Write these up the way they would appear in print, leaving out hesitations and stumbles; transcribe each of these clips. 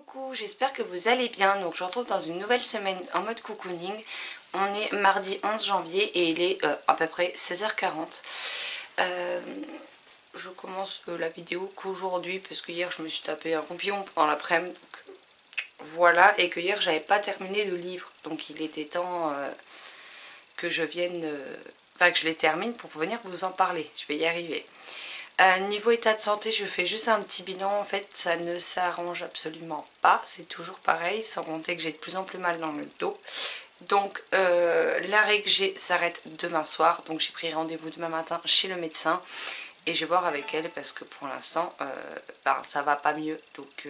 Coucou, j'espère que vous allez bien. Donc je vous retrouve dans une nouvelle semaine en mode cocooning. On est mardi 11 janvier et il est à peu près 16h40. Je commence la vidéo qu'aujourd'hui parce que hier je me suis tapé un pompillon pendant l'après-midi. Voilà, et que hier j'avais pas terminé le livre. Donc il était temps que je vienne, que je les termine pour venir vous en parler. Je vais y arriver. Niveau état de santé, je fais juste un petit bilan. En fait, ça ne s'arrange absolument pas. C'est toujours pareil, sans compter que j'ai de plus en plus mal dans le dos. Donc, l'arrêt que j'ai s'arrête demain soir. Donc, j'ai pris rendez-vous demain matin chez le médecin. Et je vais voir avec elle parce que pour l'instant, ça va pas mieux. Donc,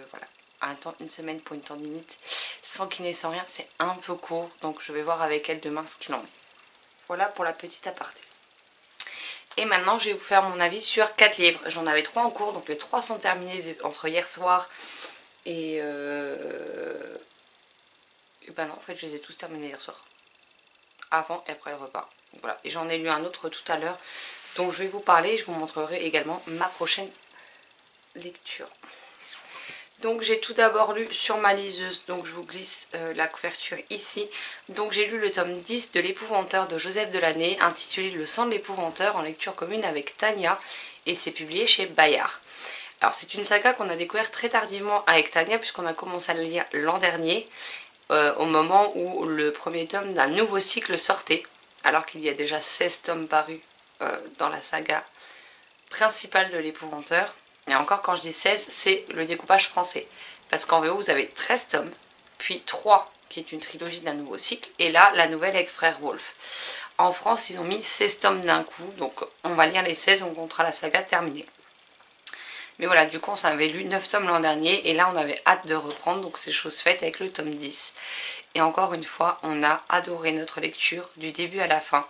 voilà. En même temps, une semaine pour une tendinite, sans kiné, sans rien, c'est un peu court. Donc, je vais voir avec elle demain ce qu'il en est. Voilà pour la petite aparté. Et maintenant je vais vous faire mon avis sur 4 livres. J'en avais 3 en cours, donc les 3 sont terminés entre hier soir et ben non, en fait je les ai tous terminés hier soir. Avant et après le repas. Donc voilà. Et j'en ai lu un autre tout à l'heure dont je vais vous parler et je vous montrerai également ma prochaine lecture. Donc j'ai tout d'abord lu sur ma liseuse, donc je vous glisse la couverture ici. Donc j'ai lu le tome 10 de l'épouvanteur de Joseph Delaney, intitulé Le sang de l'épouvanteur, en lecture commune avec Tania, et c'est publié chez Bayard. Alors c'est une saga qu'on a découvert très tardivement avec Tania, puisqu'on a commencé à la lire l'an dernier, au moment où le premier tome d'un nouveau cycle sortait, alors qu'il y a déjà 16 tomes parus dans la saga principale de l'épouvanteur. Et encore, quand je dis 16, c'est le découpage français. Parce qu'en VO, vous avez 13 tomes, puis 3, qui est une trilogie d'un nouveau cycle, et là, la nouvelle avec Frère Wolf. En France, ils ont mis 16 tomes d'un coup, donc on va lire les 16, on comptera la saga terminée. Mais voilà, du coup, on avait lu 9 tomes l'an dernier, et là, on avait hâte de reprendre, donc c'est chose faite avec le tome 10. Et encore une fois, on a adoré notre lecture, du début à la fin.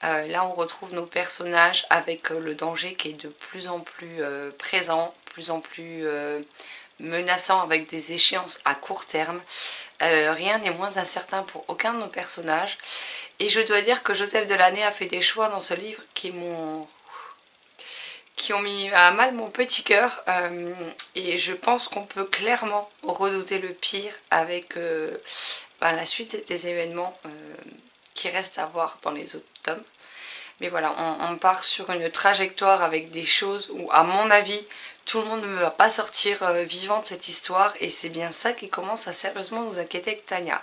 Là on retrouve nos personnages avec le danger qui est de plus en plus présent, de plus en plus menaçant, avec des échéances à court terme. Rien n'est moins incertain pour aucun de nos personnages. Et je dois dire que Joseph Delaney a fait des choix dans ce livre qui ont mis à mal mon petit cœur. Et je pense qu'on peut clairement redouter le pire avec la suite des événements qui restent à voir dans les autres tomes. Mais voilà, on part sur une trajectoire avec des choses où, à mon avis, tout le monde ne va pas sortir vivant de cette histoire. Et c'est bien ça qui commence à sérieusement nous inquiéter avec Tania.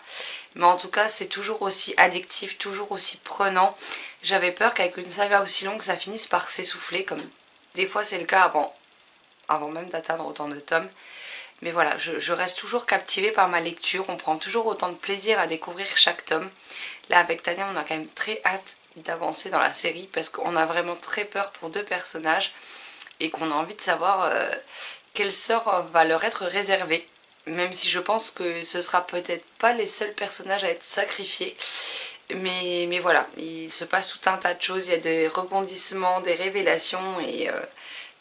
Mais en tout cas, c'est toujours aussi addictif, toujours aussi prenant. J'avais peur qu'avec une saga aussi longue, ça finisse par s'essouffler, comme des fois c'est le cas avant même d'atteindre autant de tomes. Mais voilà, je reste toujours captivée par ma lecture, on prend toujours autant de plaisir à découvrir chaque tome. Là avec Tania, on a quand même très hâte d'avancer dans la série parce qu'on a vraiment très peur pour 2 personnages et qu'on a envie de savoir quel sort va leur être réservé. Même si je pense que ce sera peut-être pas les seuls personnages à être sacrifiés. Mais voilà, il se passe tout un tas de choses, il y a des rebondissements, des révélations et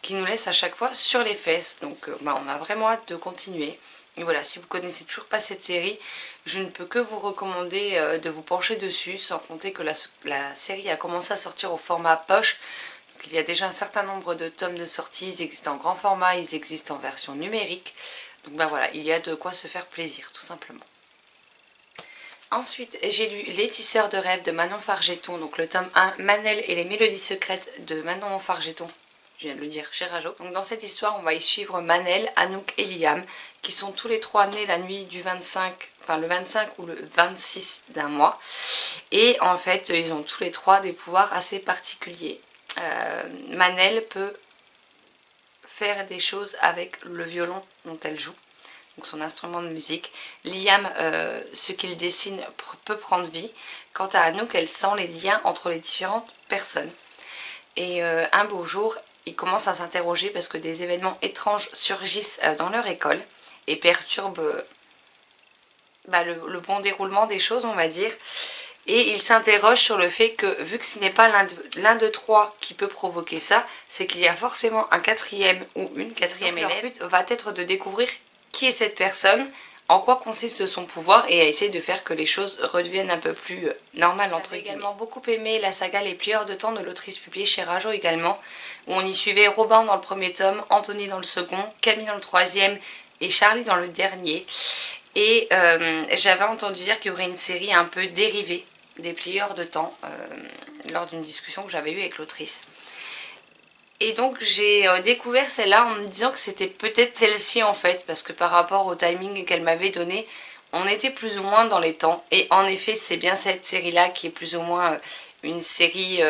qui nous laisse à chaque fois sur les fesses. Donc on a vraiment hâte de continuer. Et voilà, si vous connaissez toujours pas cette série, je ne peux que vous recommander de vous pencher dessus, sans compter que la série a commencé à sortir au format poche. Donc il y a déjà un certain nombre de tomes de sortie, ils existent en grand format, ils existent en version numérique. Donc voilà, il y a de quoi se faire plaisir, tout simplement. Ensuite, j'ai lu Les Tisseurs de rêves de Manon Fargeton, donc le tome 1, Manel et les mélodies secrètes de Manon Fargeton. Je viens de le dire chez Rajo. Donc dans cette histoire, on va y suivre Manel, Anouk et Liam, qui sont tous les 3 nés la nuit du 25, le 25 ou le 26 d'un mois. Et en fait, ils ont tous les 3 des pouvoirs assez particuliers. Manel peut faire des choses avec le violon dont elle joue, donc son instrument de musique. Liam, ce qu'il dessine peut prendre vie. Quant à Anouk, elle sent les liens entre les différentes personnes. Et un beau jour, ils commencent à s'interroger parce que des événements étranges surgissent dans leur école et perturbent le bon déroulement des choses, on va dire. Et ils s'interrogent sur le fait que, vu que ce n'est pas l'un de 3 qui peut provoquer ça, c'est qu'il y a forcément un 4e ou une 4e élève. Leur but va être de découvrir qui est cette personne, en quoi consiste son pouvoir et à essayer de faire que les choses redeviennent un peu plus normales entre guillemets. J'ai également beaucoup aimé la saga Les Plieurs de temps de l'autrice publiée chez Rajo également, où on y suivait Robin dans le premier tome, Anthony dans le second, Camille dans le troisième et Charlie dans le dernier. Et j'avais entendu dire qu'il y aurait une série un peu dérivée des plieurs de temps lors d'une discussion que j'avais eue avec l'autrice. Et donc j'ai découvert celle-là en me disant que c'était peut-être celle-ci en fait, parce que par rapport au timing qu'elle m'avait donné, on était plus ou moins dans les temps. Et en effet, c'est bien cette série-là qui est plus ou moins une série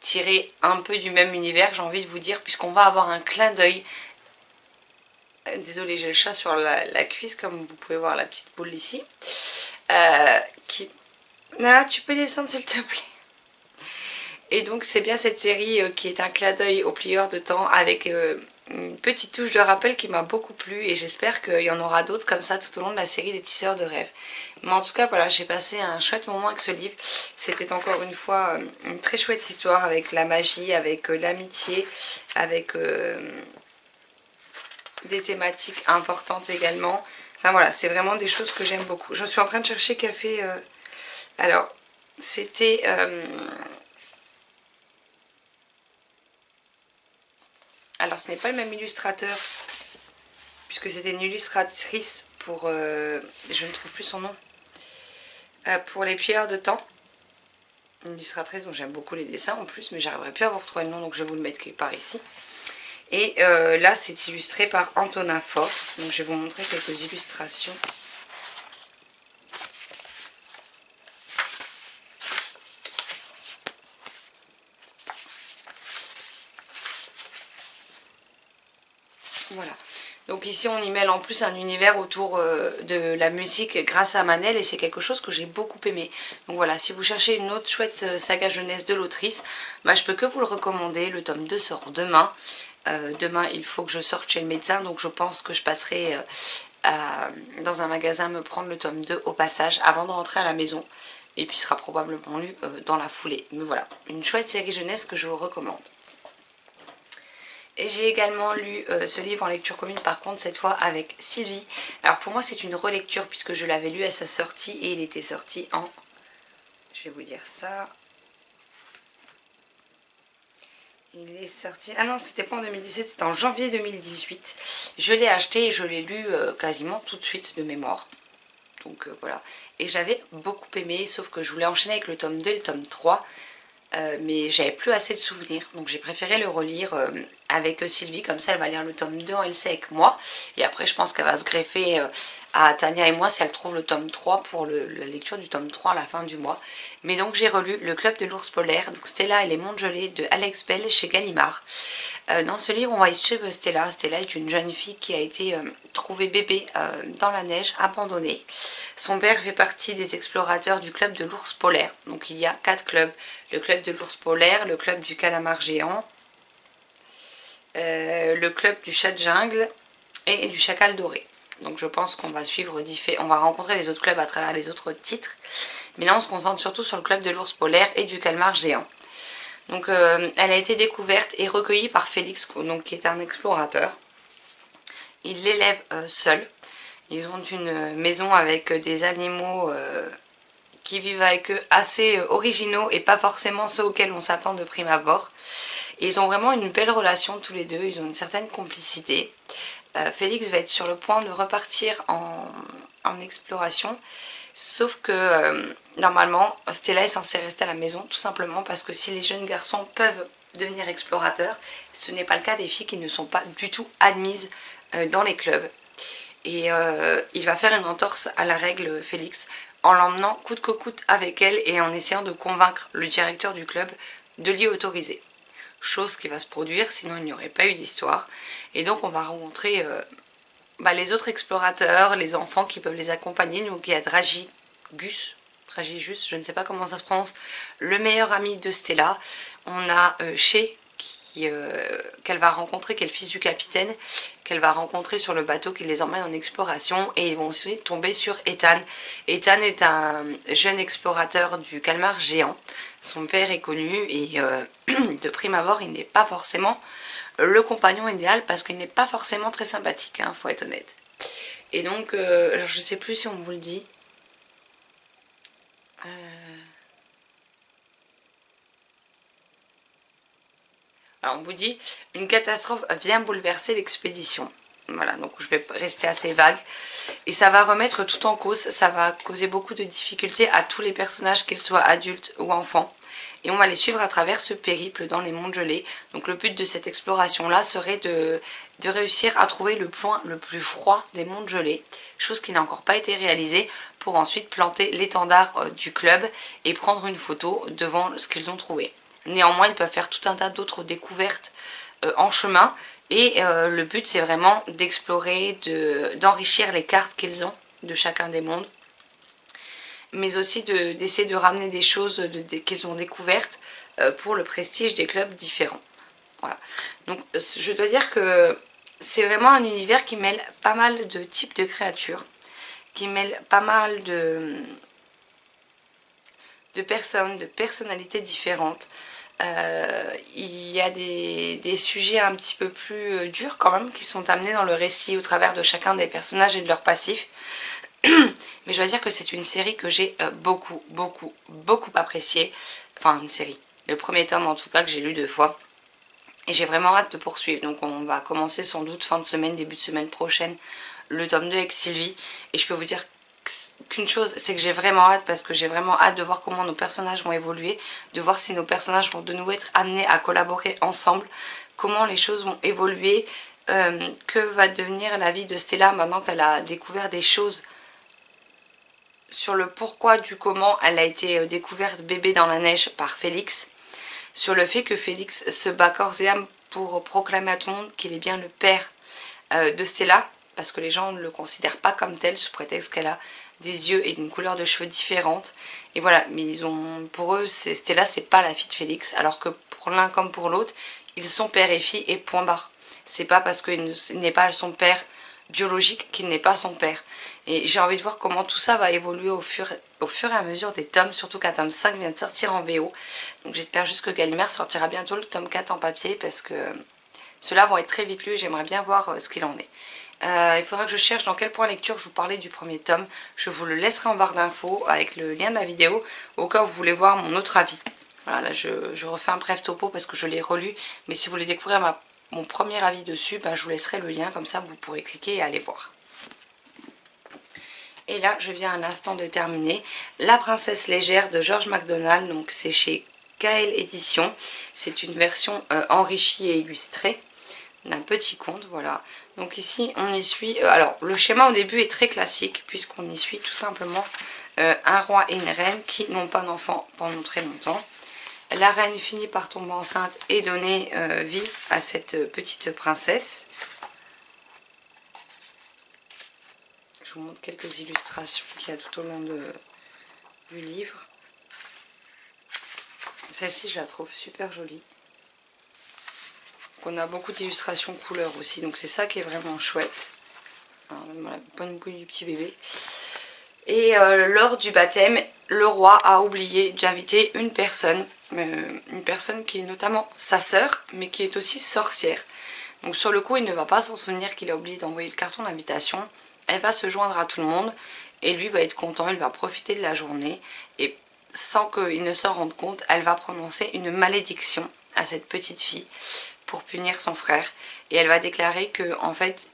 tirée un peu du même univers, j'ai envie de vous dire, puisqu'on va avoir un clin d'œil. Désolée, j'ai le chat sur la cuisse, comme vous pouvez voir la petite boule ici. Qui... Nala, tu peux descendre s'il te plaît. Et donc c'est bien cette série qui est un clin d'œil au plieur de temps avec une petite touche de rappel qui m'a beaucoup plu et j'espère qu'il y en aura d'autres comme ça tout au long de la série des tisseurs de rêves. Mais en tout cas voilà, j'ai passé un chouette moment avec ce livre. C'était encore une fois une très chouette histoire avec la magie, avec l'amitié, avec des thématiques importantes également. Enfin voilà, c'est vraiment des choses que j'aime beaucoup. Je suis en train de chercher café. Alors, c'était... Alors ce n'est pas le même illustrateur, puisque c'était une illustratrice pour... je ne trouve plus son nom. Pour les plieurs de temps. Une illustratrice dont j'aime beaucoup les dessins en plus, mais j'arriverai plus à vous retrouver le nom, donc je vais vous le mettre quelque part ici. Et là c'est illustré par Antonin Faure, donc je vais vous montrer quelques illustrations. Voilà. Donc ici on y mêle en plus un univers autour de la musique grâce à Manel et c'est quelque chose que j'ai beaucoup aimé. Donc voilà, si vous cherchez une autre chouette saga jeunesse de l'autrice, bah, je peux que vous le recommander. Le tome 2 sort demain. Demain il faut que je sorte chez le médecin, donc je pense que je passerai dans un magasin me prendre le tome 2 au passage avant de rentrer à la maison. Et puis sera probablement lu dans la foulée. Mais voilà, une chouette série jeunesse que je vous recommande. Et j'ai également lu ce livre en lecture commune par contre cette fois avec Sylvie. Alors pour moi c'est une relecture puisque je l'avais lu à sa sortie et il était sorti en... Je vais vous dire ça. Il est sorti... Ah non, c'était pas en 2017, c'était en janvier 2018. Je l'ai acheté et je l'ai lu quasiment tout de suite de mémoire. Donc voilà. Et j'avais beaucoup aimé, sauf que je voulais enchaîner avec le tome 2 et le tome 3. Mais j'avais plus assez de souvenirs, donc j'ai préféré le relire avec Sylvie, comme ça elle va lire le tome 2 en LC avec moi, et après je pense qu'elle va se greffer à Tania et moi si elle trouve le tome 3 pour la lecture du tome 3 à la fin du mois. Mais donc j'ai relu Le Club de l'Ours Polaire, donc Stella et les Mondes Gelés de Alex Bell chez Gallimard. Dans ce livre on va y suivre Stella. Stella est une jeune fille qui a été trouvée bébé dans la neige, abandonnée. Son père fait partie des explorateurs du Club de l'Ours Polaire, donc il y a 4 clubs. Le club de l'ours polaire, le club du calamar géant, le club du chat de jungle et du chacal doré. Donc je pense qu'on va suivre, on va rencontrer les autres clubs à travers les autres titres. Mais là on se concentre surtout sur le club de l'ours polaire et du calmar géant. Donc elle a été découverte et recueillie par Félix, donc, qui est un explorateur. Il l'élève seul. Ils ont une maison avec des animaux... qui vivent avec eux assez originaux et pas forcément ceux auxquels on s'attend de prime abord. Et ils ont vraiment une belle relation tous les deux, ils ont une certaine complicité. Félix va être sur le point de repartir en exploration, sauf que normalement Stella est censée rester à la maison tout simplement parce que si les jeunes garçons peuvent devenir explorateurs, ce n'est pas le cas des filles qui ne sont pas du tout admises dans les clubs. Et il va faire une entorse à la règle Félix en l'emmenant coûte que coûte avec elle et en essayant de convaincre le directeur du club de l'y autoriser. Chose qui va se produire, sinon il n'y aurait pas eu d'histoire. Et donc on va rencontrer les autres explorateurs, les enfants qui peuvent les accompagner. Donc il y a Dragigus, je ne sais pas comment ça se prononce, le meilleur ami de Stella. On a Shea qu'elle va rencontrer, qui est le fils du capitaine, qu'elle va rencontrer sur le bateau qui les emmène en exploration, et ils vont aussi tomber sur Ethan. Ethan est un jeune explorateur du calmar géant. Son père est connu et de prime abord il n'est pas forcément le compagnon idéal parce qu'il n'est pas forcément très sympathique, hein, faut être honnête. Et donc je sais plus si on vous le dit. Alors on vous dit, une catastrophe vient bouleverser l'expédition. Voilà, donc je vais rester assez vague. Et ça va remettre tout en cause, ça va causer beaucoup de difficultés à tous les personnages, qu'ils soient adultes ou enfants. Et on va les suivre à travers ce périple dans les mondes gelés. Donc le but de cette exploration-là serait de réussir à trouver le point le plus froid des mondes gelés, chose qui n'a encore pas été réalisée, pour ensuite planter l'étendard du club et prendre une photo devant ce qu'ils ont trouvé. Néanmoins, ils peuvent faire tout un tas d'autres découvertes en chemin. Et le but, c'est vraiment d'explorer, d'enrichir les cartes qu'ils ont de chacun des mondes, mais aussi d'essayer de ramener des choses qu'ils ont découvertes pour le prestige des clubs différents. Voilà. Donc je dois dire que c'est vraiment un univers qui mêle pas mal de types de créatures, qui mêle pas mal de personnes, de personnalités différentes. Il y a des sujets un petit peu plus durs quand même qui sont amenés dans le récit au travers de chacun des personnages et de leur passif. Mais je dois dire que c'est une série que j'ai beaucoup appréciée. Enfin une série, le premier tome en tout cas que j'ai lu 2 fois. Et j'ai vraiment hâte de poursuivre. Donc on va commencer sans doute fin de semaine, début de semaine prochaine, le tome 2 avec Sylvie. Et je peux vous dire qu'une chose, c'est que j'ai vraiment hâte, parce que j'ai vraiment hâte de voir comment nos personnages vont évoluer, de voir si nos personnages vont de nouveau être amenés à collaborer ensemble, comment les choses vont évoluer, que va devenir la vie de Stella maintenant qu'elle a découvert des choses sur le pourquoi du comment elle a été découverte bébé dans la neige par Félix, sur le fait que Félix se bat corps et âme pour proclamer à tout le monde qu'il est bien le père de Stella, parce que les gens ne le considèrent pas comme tel, sous prétexte qu'elle a des yeux et d'une couleur de cheveux différente. Et voilà, mais pour eux, Stella, c'est pas la fille de Félix, alors que pour l'un comme pour l'autre, ils sont père et fille et point barre. C'est pas parce qu'il n'est pas son père biologique qu'il n'est pas son père. Et j'ai envie de voir comment tout ça va évoluer au fur et à mesure des tomes, surtout qu'un tome 5 vient de sortir en VO. Donc j'espère juste que Gallimard sortira bientôt le tome 4 en papier, parce que ceux-là vont être très vite lus et j'aimerais bien voir ce qu'il en est. Il faudra que je cherche dans quel point lecture je vous parlais du premier tome. Je vous le laisserai en barre d'infos avec le lien de la vidéo au cas où vous voulez voir mon autre avis. Voilà, là je refais un bref topo parce que je l'ai relu, mais si vous voulez découvrir mon premier avis dessus, je vous laisserai le lien, comme ça vous pourrez cliquer et aller voir. Et là, je viens à l'instant de terminer La Princesse Légère de George MacDonald. Donc c'est chez Kael Éditions. C'est une version enrichie et illustrée d'un petit conte, voilà. Donc ici, on y suit... alors, le schéma au début est très classique, puisqu'on y suit tout simplement un roi et une reine qui n'ont pas d'enfant pendant très longtemps. La reine finit par tomber enceinte et donner vie à cette petite princesse. Je vous montre quelques illustrations qu'il y a tout au long du livre. Celle-ci, je la trouve super jolie. On a beaucoup d'illustrations couleurs aussi, donc c'est ça qui est vraiment chouette. Alors, la bonne bouille du petit bébé. Et lors du baptême, le roi a oublié d'inviter une personne qui est notamment sa sœur, mais qui est aussi sorcière. Donc sur le coup, il ne va pas s'en souvenir qu'il a oublié d'envoyer le carton d'invitation. Elle va se joindre à tout le monde et lui va être content, il va profiter de la journée. Et sans qu'il ne s'en rende compte, elle va prononcer une malédiction à cette petite fille pour punir son frère. Et elle va déclarer que en fait,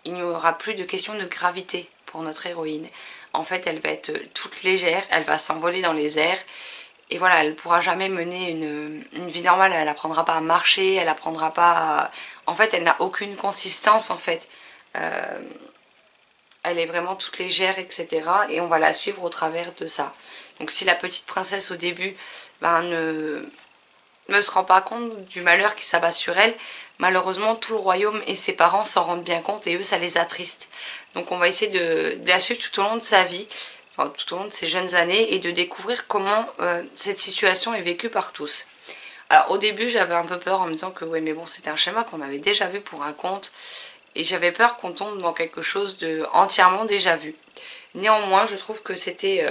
il n'y aura plus de question de gravité pour notre héroïne. En fait, elle va être toute légère, elle va s'envoler dans les airs. Et voilà, elle ne pourra jamais mener une vie normale, elle n'apprendra pas à marcher, elle n'apprendra pas à... En fait, elle n'a aucune consistance, en fait. Elle est vraiment toute légère, etc. Et on va la suivre au travers de ça. Donc si la petite princesse, au début, ne se rend pas compte du malheur qui s'abat sur elle, malheureusement, tout le royaume et ses parents s'en rendent bien compte et eux, ça les attriste. Donc on va essayer de la suivre tout au long de sa vie, enfin, tout au long de ses jeunes années, et de découvrir comment cette situation est vécue par tous. Alors au début, j'avais un peu peur en me disant que ouais, mais bon, c'était un schéma qu'on avait déjà vu pour un conte, et j'avais peur qu'on tombe dans quelque chose de entièrement déjà vu. Néanmoins, je trouve que c'était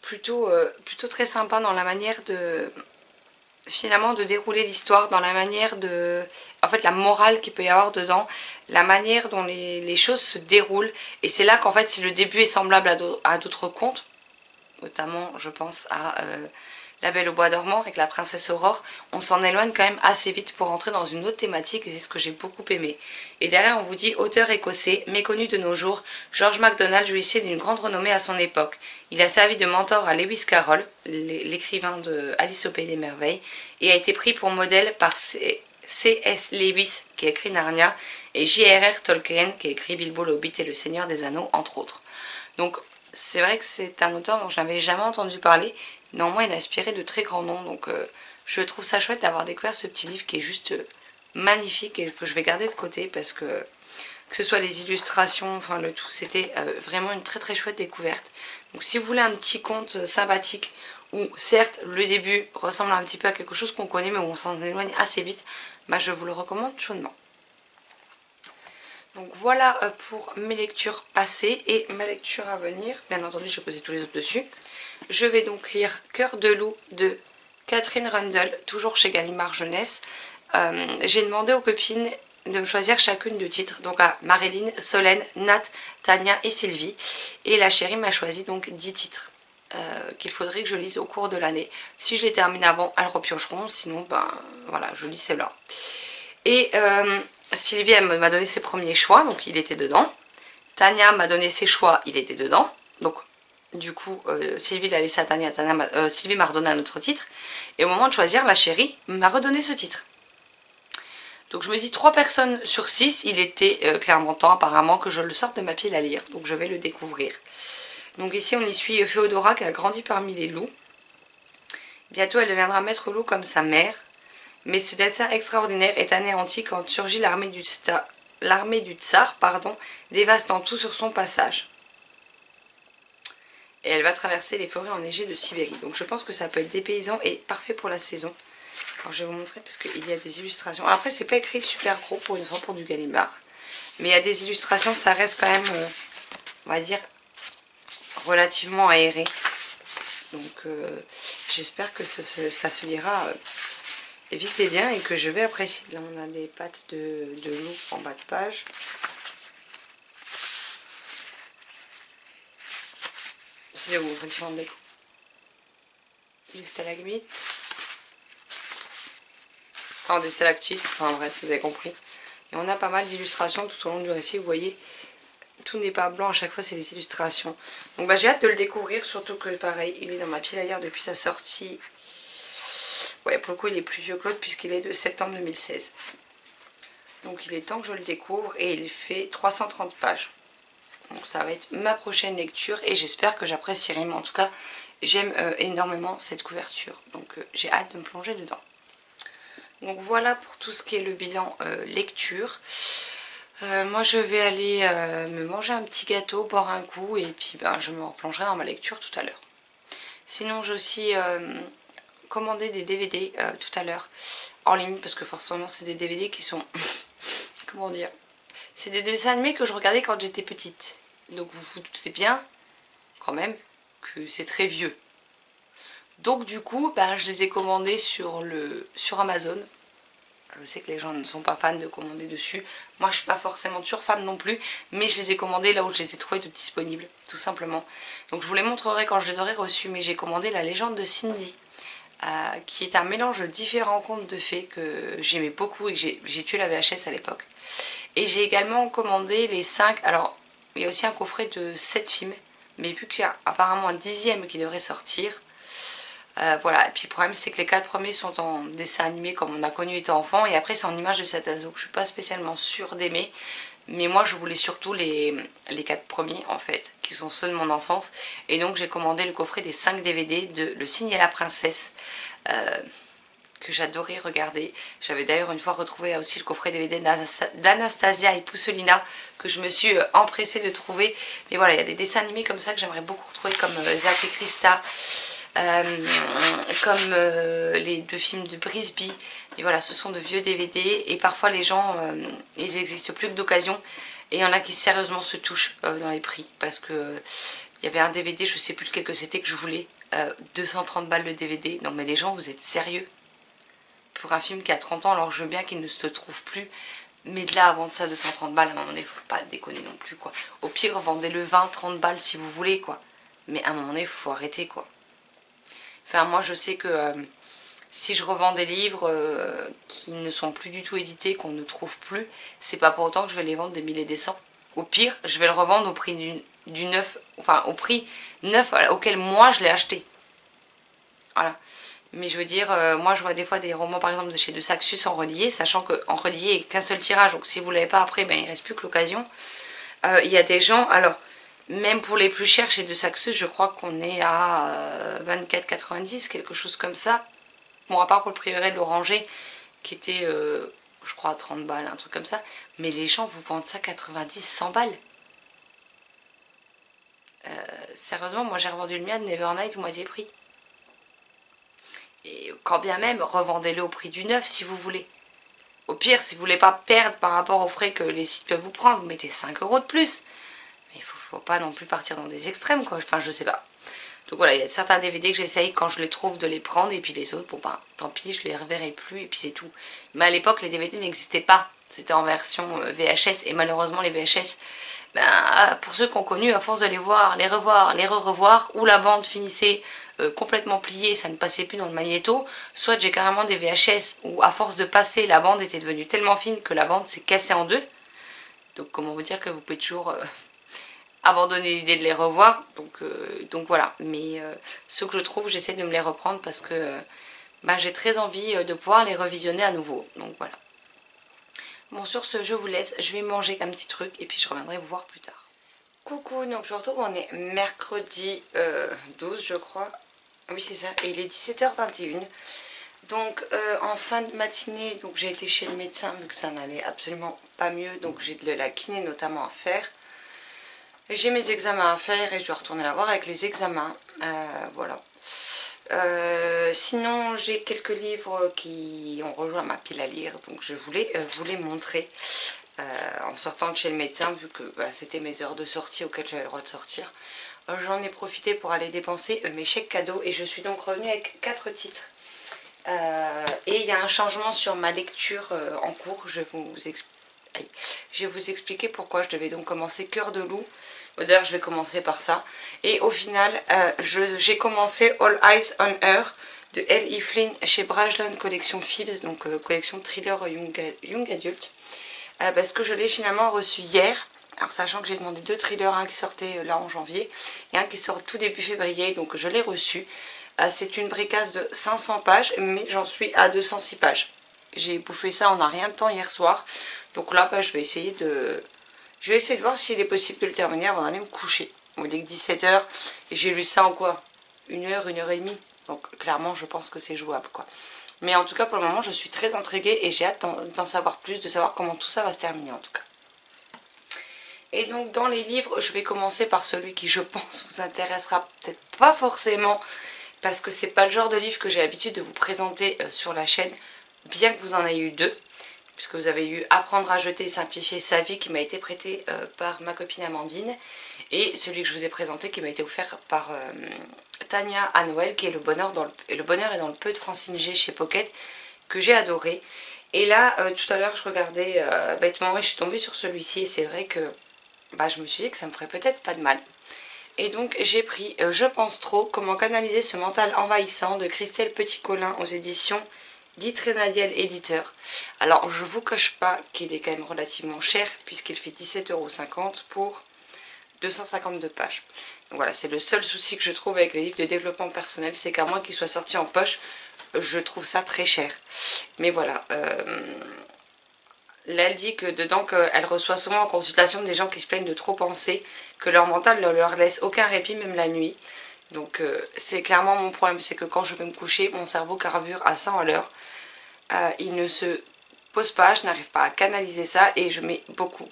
plutôt très sympa dans la manière de... finalement de dérouler l'histoire, dans la manière de... en fait la morale qu'il peut y avoir dedans, la manière dont les choses se déroulent. Et c'est là qu'en fait si le début est semblable à d'autres contes, notamment je pense à La Belle au bois dormant avec la princesse Aurore, on s'en éloigne quand même assez vite pour entrer dans une autre thématique et c'est ce que j'ai beaucoup aimé. Et derrière on vous dit auteur écossais, méconnu de nos jours, George MacDonald jouissait d'une grande renommée à son époque. Il a servi de mentor à Lewis Carroll, l'écrivain de Alice au Pays des Merveilles, et a été pris pour modèle par C.S. Lewis qui a écrit Narnia et J.R.R. Tolkien qui a écrit Bilbo le Hobbit et le Seigneur des Anneaux entre autres. Donc c'est vrai que c'est un auteur dont je n'avais jamais entendu parler. Néanmoins, il a inspiré de très grands noms, donc je trouve ça chouette d'avoir découvert ce petit livre qui est juste magnifique et que je vais garder de côté parce que ce soit les illustrations, enfin le tout, c'était vraiment une très très chouette découverte. Donc si vous voulez un petit conte sympathique où certes le début ressemble un petit peu à quelque chose qu'on connaît mais où on s'en éloigne assez vite, bah, je vous le recommande chaudement. Donc voilà pour mes lectures passées et ma lecture à venir. Bien entendu, je vais poser tous les autres dessus. Je vais donc lire Cœur de loup de Catherine Rundle, toujours chez Gallimard Jeunesse. J'ai demandé aux copines de me choisir chacune de titres, donc à Marilyn, Solène, Nat, Tania et Sylvie. Et la chérie m'a choisi donc 10 titres qu'il faudrait que je lise au cours de l'année. Si je les termine avant, elles repiocheront, sinon ben voilà, je lis celle-là. Et Sylvie m'a donné ses premiers choix, donc il était dedans. Tania m'a donné ses choix, il était dedans. Donc du coup, Sylvie l'a laissé à Tania, Sylvie m'a redonné un autre titre. Et au moment de choisir, la chérie m'a redonné ce titre. Donc je me dis 3 personnes sur 6, il était clairement temps apparemment que je le sorte de ma pile à lire. Donc je vais le découvrir. Donc ici on y suit Féodora qui a grandi parmi les loups. Bientôt elle deviendra maître loup comme sa mère. Mais ce destin extraordinaire est anéanti quand surgit l'armée du tsar, dévastant tout sur son passage. Et elle va traverser les forêts enneigées de Sibérie. Donc je pense que ça peut être dépaysant et parfait pour la saison. Alors je vais vous montrer parce qu'il y a des illustrations. Alors après c'est pas écrit super gros pour une fois pour du Gallimard. Mais il y a des illustrations, ça reste quand même, on va dire, relativement aéré. Donc j'espère que ça se lira vite et bien et que je vais apprécier. Là on a des pattes de loup en bas de page. C'est où différentes décos. Des stalagmites. Enfin des stalactites, enfin bref, vous avez compris. Et on a pas mal d'illustrations tout au long du récit, vous voyez. Tout n'est pas blanc, à chaque fois c'est des illustrations. Donc bah, j'ai hâte de le découvrir, surtout que pareil, il est dans ma pile à lire depuis sa sortie. Ouais, pour le coup il est plus vieux que l'autre puisqu'il est de septembre 2016. Donc il est temps que je le découvre et il fait 330 pages. Donc ça va être ma prochaine lecture et j'espère que j'apprécierai. Mais en tout cas, j'aime énormément cette couverture. Donc j'ai hâte de me plonger dedans. Donc voilà pour tout ce qui est le bilan lecture. Moi je vais aller me manger un petit gâteau, boire un coup et puis ben, je me replongerai dans ma lecture tout à l'heure. Sinon j'ai aussi commandé des DVD tout à l'heure en ligne parce que forcément c'est des DVD qui sont... comment dire, c'est des dessins animés que je regardais quand j'étais petite. Donc vous vous doutez bien quand même que c'est très vieux. Donc du coup ben, je les ai commandés sur Amazon. Je sais que les gens ne sont pas fans de commander dessus. Moi je suis pas forcément fan non plus. Mais je les ai commandés là où je les ai trouvés de disponibles. Tout simplement. Donc je vous les montrerai quand je les aurai reçus. Mais j'ai commandé La Légende de Cindy. Qui est un mélange de différents contes de fées que j'aimais beaucoup et que j'ai tué la VHS à l'époque. Et j'ai également commandé les 5, alors il y a aussi un coffret de 7 films, mais vu qu'il y a apparemment un 10e qui devrait sortir, voilà. Et puis le problème c'est que les 4 premiers sont en dessin animé comme on a connu étant enfant, et après c'est en images de synthèse, donc je suis pas spécialement sûre d'aimer. Mais moi je voulais surtout les 4 premiers en fait, qui sont ceux de mon enfance. Et donc j'ai commandé le coffret des 5 DVD de Le Cygne et la Princesse, que j'adorais regarder. J'avais d'ailleurs une fois retrouvé aussi le coffret DVD d'Anastasia et Pousselina, que je me suis empressée de trouver. Mais voilà, il y a des dessins animés comme ça que j'aimerais beaucoup retrouver, comme Zack et Krista, comme les 2 films de Brisby. Et voilà, ce sont de vieux DVD et parfois les gens, ils n'existent plus que d'occasion. Et il y en a qui sérieusement se touchent dans les prix. Parce que il y avait un DVD, je sais plus lequel que c'était, que je voulais. 230 balles le DVD. Non mais les gens, vous êtes sérieux? Pour un film qui a 30 ans, alors je veux bien qu'il ne se trouve plus. Mais de là à vendre ça 230 balles, à un moment donné, faut pas déconner non plus quoi. Au pire, vendez-le 20-30 balles si vous voulez quoi. Mais à un moment donné, faut arrêter quoi. Enfin moi je sais que si je revends des livres qui ne sont plus du tout édités, qu'on ne trouve plus, c'est pas pour autant que je vais les vendre des 1000 et des cents. Au pire, je vais le revendre au prix du neuf, enfin au prix neuf auquel moi je l'ai acheté. Voilà. Mais je veux dire, moi je vois des fois des romans par exemple de chez De Saxus en relié, sachant qu'en relié il n'y a qu'un seul tirage, donc si vous ne l'avez pas après, ben, il ne reste plus que l'occasion. Il y a des gens, alors même pour les plus chers chez De Saxus, je crois qu'on est à 24,90, quelque chose comme ça. Bon, à part pour le prieuré de l'Oranger, qui était, je crois, à 30 balles, un truc comme ça. Mais les gens vous vendent ça 90, 100 balles. Sérieusement, moi j'ai revendu le mien de Nevernight au moitié prix. Et quand bien même, revendez-le au prix du neuf si vous voulez. Au pire, si vous voulez pas perdre par rapport aux frais que les sites peuvent vous prendre, vous mettez 5 € de plus. Mais il faut pas non plus partir dans des extrêmes, quoi. Enfin, je sais pas. Donc voilà, il y a certains DVD que j'essaye quand je les trouve de les prendre, et puis les autres, bon bah tant pis, je les reverrai plus, et puis c'est tout. Mais à l'époque, les DVD n'existaient pas. C'était en version VHS, et malheureusement les VHS, ben, pour ceux qui ont connu, à force de les voir, les revoir, les re-revoir, où la bande finissait complètement pliée, ça ne passait plus dans le magnéto, soit j'ai carrément des VHS où à force de passer, la bande était devenue tellement fine que la bande s'est cassée en deux. Donc comment vous dire que vous pouvez toujours abandonner l'idée de les revoir, donc voilà. Mais ceux que je trouve, j'essaie de me les reprendre parce que bah, j'ai très envie de pouvoir les revisionner à nouveau, donc voilà. Bon, sur ce, je vous laisse, je vais manger un petit truc et puis je reviendrai vous voir plus tard. Coucou, donc je vous retrouve, on est mercredi 12 je crois, oui c'est ça, et il est 17h21. Donc en fin de matinée, donc j'ai été chez le médecin vu que ça n'allait absolument pas mieux, donc j'ai de la kiné notamment à faire. J'ai mes examens à faire et je dois retourner la voir avec les examens. Voilà. Sinon, j'ai quelques livres qui ont rejoint ma pile à lire, donc je voulais vous les montrer en sortant de chez le médecin, vu que bah, c'était mes heures de sortie auxquelles j'avais le droit de sortir. J'en ai profité pour aller dépenser mes chèques cadeaux et je suis donc revenue avec 4 titres. Et il y a un changement sur ma lecture en cours. Je vais vous expliquer pourquoi je devais donc commencer Cœur de loup. D'ailleurs, je vais commencer par ça. Et au final, j'ai commencé All Eyes on Her de L.E. Flynn chez Brajlon Collection Phibbs, donc collection thriller young adulte. Parce que je l'ai finalement reçu hier. Alors sachant que j'ai demandé 2 thrillers, un qui sortait là en janvier et un qui sort tout début février, donc je l'ai reçu. C'est une bricasse de 500 pages, mais j'en suis à 206 pages. J'ai bouffé ça en un rien de temps hier soir. Donc là, bah, je vais essayer de voir s'il est possible de le terminer avant d'aller me coucher. Bon, il est que 17h et j'ai lu ça en quoi 1 heure, 1 heure et demie. Donc clairement, je pense que c'est jouable, quoi. Mais en tout cas, pour le moment, je suis très intriguée et j'ai hâte d'en savoir plus, de savoir comment tout ça va se terminer en tout cas. Et donc dans les livres, je vais commencer par celui qui, je pense, vous intéressera peut-être pas forcément, parce que c'est pas le genre de livre que j'ai l'habitude de vous présenter sur la chaîne, bien que vous en ayez eu 2, puisque vous avez eu Apprendre à jeter et simplifier sa vie qui m'a été prêté par ma copine Amandine, et celui que je vous ai présenté qui m'a été offert par Tania à Noël, qui est le bonheur est dans le peu de Francine G chez Pocket, que j'ai adoré. Et là, tout à l'heure, je regardais bêtement et je suis tombée sur celui-ci, et c'est vrai que bah, je me suis dit que ça me ferait peut-être pas de mal. Et donc j'ai pris Je pense trop, comment canaliser ce mental envahissant de Christelle Petit-Colin aux éditions d'Itrenadiel Éditeur. Alors je vous cache pas qu'il est quand même relativement cher puisqu'il fait 17,50 € pour 252 pages. Donc voilà, c'est le seul souci que je trouve avec les livres de développement personnel, c'est qu'à moins qu'ils soient sortis en poche, je trouve ça très cher. Mais voilà, là, elle dit que dedans, qu'elle reçoit souvent en consultation des gens qui se plaignent de trop penser, que leur mental ne leur laisse aucun répit, même la nuit. Donc c'est clairement mon problème, c'est que quand je vais me coucher, mon cerveau carbure à 100 à l'heure. Il ne se pose pas, je n'arrive pas à canaliser ça et je mets beaucoup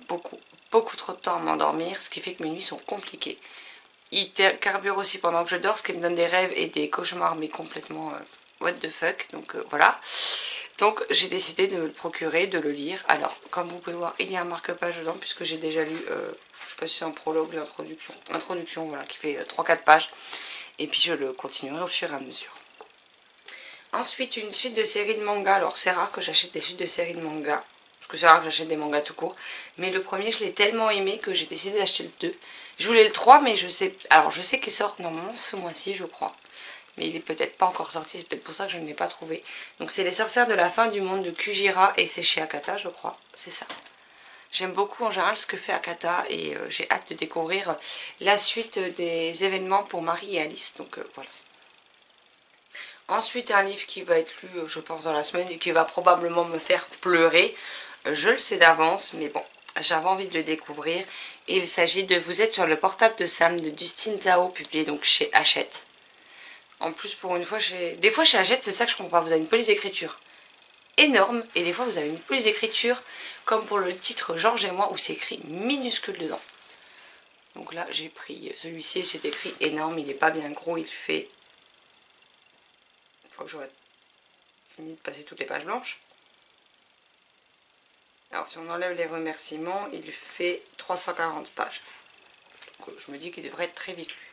trop de temps à m'endormir, ce qui fait que mes nuits sont compliquées. Il carbure aussi pendant que je dors, ce qui me donne des rêves et des cauchemars, mais complètement what the fuck, donc voilà. Donc j'ai décidé de le procurer, de le lire. Alors comme vous pouvez voir, il y a un marque-page dedans puisque j'ai déjà lu, je sais pas si c'est un prologue, l'introduction, voilà, qui fait 3-4 pages. Et puis je le continuerai au fur et à mesure. Ensuite une suite de séries de mangas. Alors c'est rare que j'achète des suites de séries de mangas, parce que c'est rare que j'achète des mangas tout court. Mais le premier je l'ai tellement aimé que j'ai décidé d'acheter le 2. Je voulais le 3 mais je sais qu'il sort normalement ce mois-ci je crois. mais il est peut-être pas encore sorti, c'est peut-être pour ça que je ne l'ai pas trouvé. Donc c'est Les Sorcières de la fin du monde de Kujira et c'est chez Akata je crois, c'est ça. J'aime beaucoup en général ce que fait Akata et j'ai hâte de découvrir la suite des événements pour Marie et Alice, donc voilà. Ensuite un livre qui va être lu je pense dans la semaine et qui va probablement me faire pleurer, je le sais d'avance mais bon, j'avais envie de le découvrir. Et il s'agit de Vous êtes sur le portable de Sam de Dustin Zhao, publié donc chez Hachette. En plus pour une fois, des fois chez Hachette c'est ça que je comprends, vous avez une police d'écriture énorme et des fois vous avez une police d'écriture comme pour le titre Georges et moi où c'est écrit minuscule dedans. Donc là j'ai pris celui-ci, c'est écrit énorme, il n'est pas bien gros, il fait... Une fois que j'aurai fini de passer toutes les pages blanches. Alors si on enlève les remerciements, il fait 340 pages. Donc je me dis qu'il devrait être très vite lu.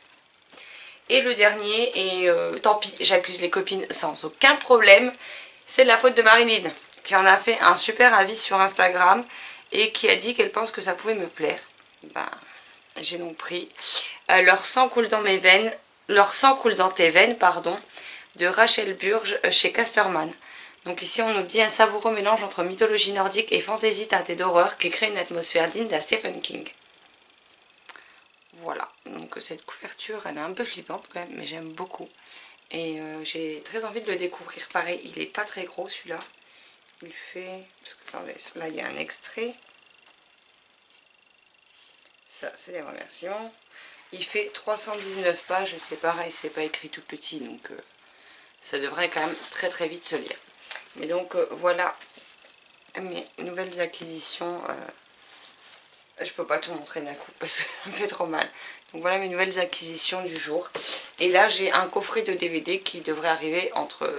Et le dernier, et tant pis, j'accuse les copines sans aucun problème, c'est de la faute de Marilyn, qui en a fait un super avis sur Instagram et qui a dit qu'elle pense que ça pouvait me plaire. Ben, j'ai donc pris Leur sang coule dans mes veines, Leur sang coule dans tes veines, pardon, de Rachel Burge chez Casterman. Donc ici on nous dit un savoureux mélange entre mythologie nordique et fantaisie teintée d'horreur qui crée une atmosphère digne d'un Stephen King. Voilà, donc cette couverture elle est un peu flippante quand même, mais j'aime beaucoup. Et j'ai très envie de le découvrir. Pareil, il est pas très gros celui-là. Il fait... Parce que attendez, là il y a un extrait. Ça c'est les remerciements. Il fait 319 pages, c'est pareil, c'est pas écrit tout petit, donc ça devrait quand même très très vite se lire. Mais donc voilà mes nouvelles acquisitions. Je peux pas tout montrer d'un coup parce que ça me fait trop mal. Donc voilà mes nouvelles acquisitions du jour. Et là j'ai un coffret de DVD qui devrait arriver entre...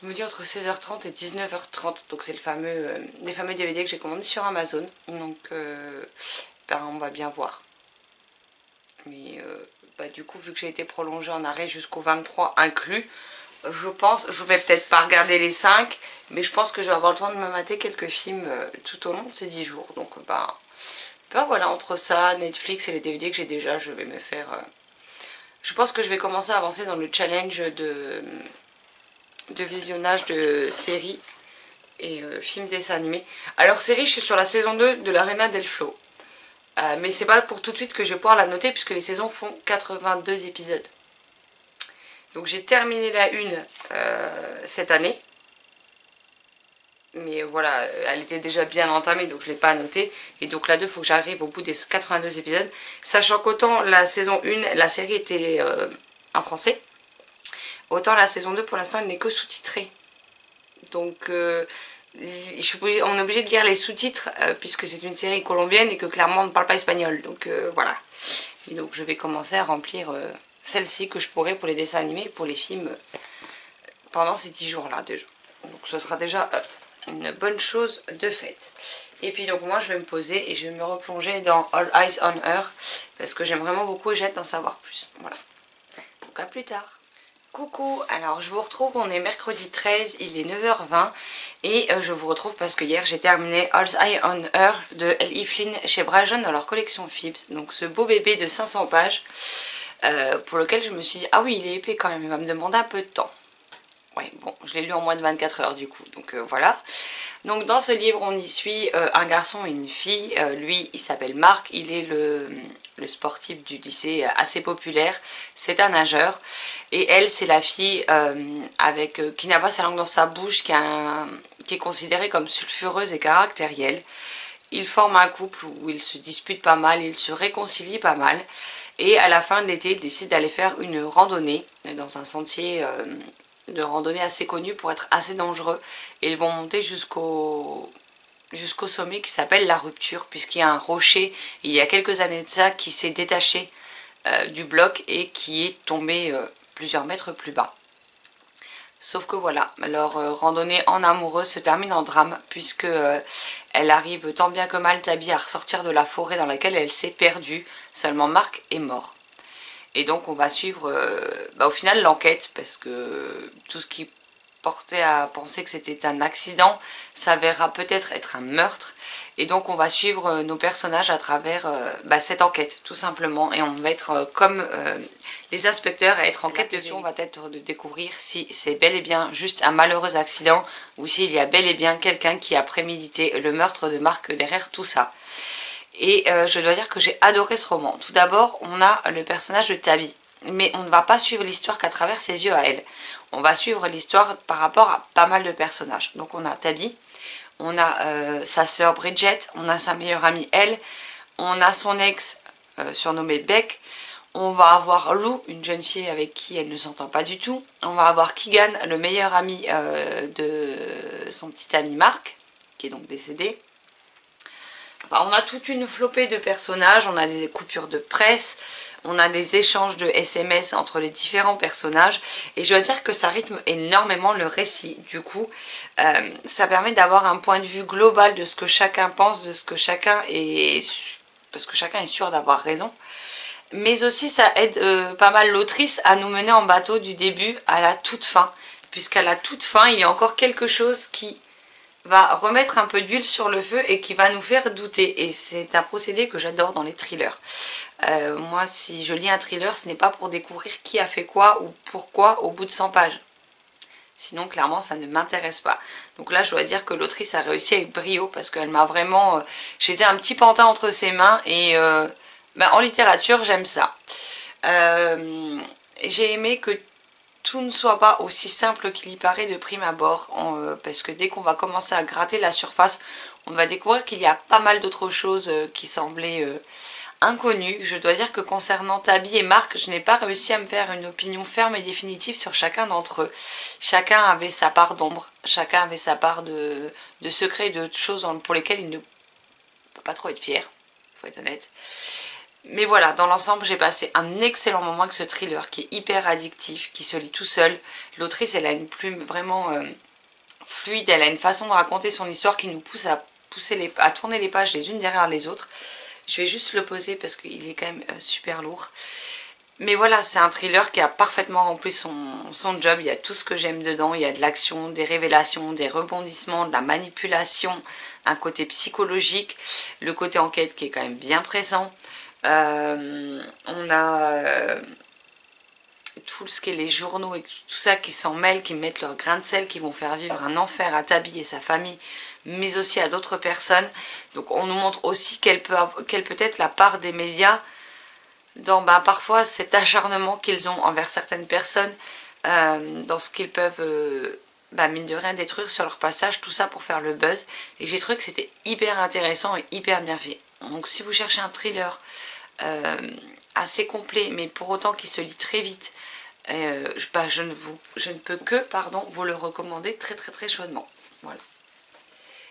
on me dit entre 16h30 et 19h30. Donc c'est les fameux DVD que j'ai commandés sur Amazon. Donc ben, on va bien voir. Mais bah, du coup vu que j'ai été prolongée en arrêt jusqu'au 23 inclus, je pense, je vais peut-être pas regarder les 5, mais je pense que je vais avoir le temps de me mater quelques films tout au long de ces 10 jours. Donc ben voilà, entre ça, Netflix et les DVD que j'ai déjà, je vais me faire... Je pense que je vais commencer à avancer dans le challenge de visionnage de séries et films dessins animés. Alors série, je suis sur la saison 2 de l'Arena del Flow. Mais c'est pas pour tout de suite que je vais pouvoir la noter puisque les saisons font 82 épisodes. Donc j'ai terminé la 1 cette année. Mais voilà, elle était déjà bien entamée donc je ne l'ai pas notée. Et donc la 2, il faut que j'arrive au bout des 82 épisodes. Sachant qu'autant la saison 1, la série était en français. Autant la saison 2 pour l'instant elle n'est que sous-titrée. Donc on est obligé de lire les sous-titres puisque c'est une série colombienne et que clairement on ne parle pas espagnol. Donc voilà. Et donc je vais commencer à remplir celle-ci que je pourrai pour les dessins animés et pour les films pendant ces 10 jours là déjà. Donc ce sera déjà une bonne chose de faite. Et puis donc moi je vais me poser et je vais me replonger dans All Eyes on Her parce que j'aime vraiment beaucoup et j'ai hâte d'en savoir plus. Voilà. Donc à plus tard. Coucou, alors je vous retrouve, on est mercredi 13, il est 9h20 et je vous retrouve parce que hier j'ai terminé All Eyes on Her de L.E. Flynn chez Brajon dans leur collection Phibbs. Donc ce beau bébé de 500 pages pour lequel je me suis dit ah oui il est épais quand même, il va me demander un peu de temps. Ouais, bon, je l'ai lu en moins de 24 heures du coup, donc voilà. Donc dans ce livre, on y suit un garçon et une fille. Lui, il s'appelle Marc, il est le sportif du lycée assez populaire. C'est un nageur. Et elle, c'est la fille qui n'a pas sa langue dans sa bouche, qui est considérée comme sulfureuse et caractérielle. Ils forment un couple où ils se disputent pas mal, ils se réconcilient pas mal. Et à la fin de l'été, ils décident d'aller faire une randonnée dans un sentier... de randonnée assez connu pour être assez dangereux et ils vont monter jusqu'au sommet qui s'appelle la rupture puisqu'il y a un rocher il y a quelques années de ça qui s'est détaché du bloc et qui est tombé plusieurs mètres plus bas. Sauf que voilà, leur randonnée en amoureux se termine en drame puisque elle arrive tant bien que mal Tabby à ressortir de la forêt dans laquelle elle s'est perdue, seulement Marc est mort. Et donc on va suivre au final l'enquête parce que tout ce qui porté à penser que c'était un accident s'avérera peut-être être un meurtre. Et donc on va suivre nos personnages à travers cette enquête tout simplement. Et on va être comme les inspecteurs à être en quête dessus. On va être de découvrir si c'est bel et bien juste un malheureux accident ou s'il y a bel et bien quelqu'un qui a prémédité le meurtre de Marc derrière tout ça. Et je dois dire que j'ai adoré ce roman. Tout d'abord, on a le personnage de Tabby. Mais on ne va pas suivre l'histoire qu'à travers ses yeux à elle. On va suivre l'histoire par rapport à pas mal de personnages. Donc on a Tabby, on a sa sœur Bridget, on a sa meilleure amie Elle, on a son ex surnommé Beck, on va avoir Lou, une jeune fille avec qui elle ne s'entend pas du tout, on va avoir Keegan, le meilleur ami de son petit ami Marc, qui est donc décédé. Enfin, on a toute une flopée de personnages, on a des coupures de presse, on a des échanges de SMS entre les différents personnages et je dois dire que ça rythme énormément le récit. Du coup, ça permet d'avoir un point de vue global de ce que chacun pense, de ce que chacun est... parce que chacun est sûr d'avoir raison. Mais aussi ça aide pas mal l'autrice à nous mener en bateau du début à la toute fin. Puisqu'à la toute fin, il y a encore quelque chose qui va remettre un peu d'huile sur le feu et qui va nous faire douter. Et c'est un procédé que j'adore dans les thrillers. Moi, si je lis un thriller, ce n'est pas pour découvrir qui a fait quoi ou pourquoi au bout de 100 pages. Sinon, clairement, ça ne m'intéresse pas. Donc là, je dois dire que l'autrice a réussi avec brio parce qu'elle m'a vraiment... j'étais un petit pantin entre ses mains et en littérature, j'aime ça. J'ai aimé que tout ne soit pas aussi simple qu'il y paraît de prime abord, parce que dès qu'on va commencer à gratter la surface, on va découvrir qu'il y a pas mal d'autres choses qui semblaient inconnues. Je dois dire que concernant Tabby et Marc, je n'ai pas réussi à me faire une opinion ferme et définitive sur chacun d'entre eux. Chacun avait sa part d'ombre, chacun avait sa part de secrets, de choses pour lesquelles il ne peut pas trop être fier, faut être honnête. Mais voilà, dans l'ensemble, j'ai passé un excellent moment avec ce thriller qui est hyper addictif, qui se lit tout seul. L'autrice, elle a une plume vraiment fluide, elle a une façon de raconter son histoire qui nous pousse à tourner les pages les unes derrière les autres. Je vais juste le poser parce qu'il est quand même super lourd. Mais voilà, c'est un thriller qui a parfaitement rempli son job. Il y a tout ce que j'aime dedans. Il y a de l'action, des révélations, des rebondissements, de la manipulation, un côté psychologique, le côté enquête qui est quand même bien présent. On a tout ce qui est les journaux et tout ça qui s'en mêlent, qui mettent leur grain de sel, qui vont faire vivre un enfer à Tabby et sa famille, mais aussi à d'autres personnes. Donc on nous montre aussi quelle peut être la part des médias dans parfois cet acharnement qu'ils ont envers certaines personnes, dans ce qu'ils peuvent mine de rien détruire sur leur passage, tout ça pour faire le buzz. Et j'ai trouvé que c'était hyper intéressant et hyper bien fait. Donc si vous cherchez un thriller assez complet mais pour autant qui se lit très vite, je ne peux que vous le recommander très très très chaudement. Voilà.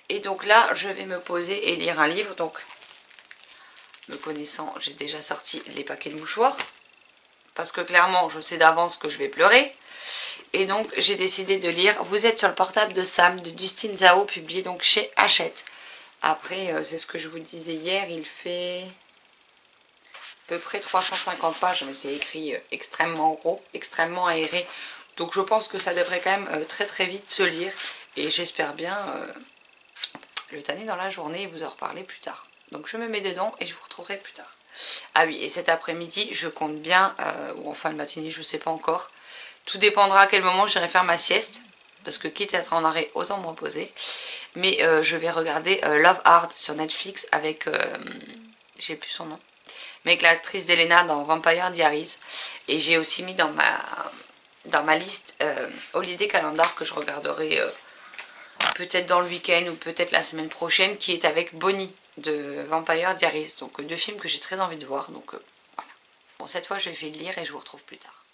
Et donc là je vais me poser et lire un livre. Donc me connaissant, j'ai déjà sorti les paquets de mouchoirs parce que clairement je sais d'avance que je vais pleurer. Et donc j'ai décidé de lire Vous êtes sur le portable de Sam de Dustin Zhao, publié donc chez Hachette. Après c'est ce que je vous disais hier, il fait à peu près 350 pages, mais c'est écrit extrêmement gros, extrêmement aéré. Donc je pense que ça devrait quand même très très vite se lire. Et j'espère bien le tanner dans la journée et vous en reparler plus tard. Donc je me mets dedans et je vous retrouverai plus tard. Ah oui, et cet après-midi, je compte bien, ou en fin de matinée, je ne sais pas encore. Tout dépendra à quel moment j'irai faire ma sieste. Parce que quitte à être en arrêt, autant me reposer. Mais je vais regarder Love Hard sur Netflix avec... j'ai plus son nom. Mais avec l'actrice d'Elena dans Vampire Diaries. Et j'ai aussi mis dans ma liste Holiday Calendar que je regarderai peut-être dans le week-end ou peut-être la semaine prochaine, qui est avec Bonnie de Vampire Diaries. Donc deux films que j'ai très envie de voir. Donc voilà. Bon, cette fois je vais le lire et je vous retrouve plus tard.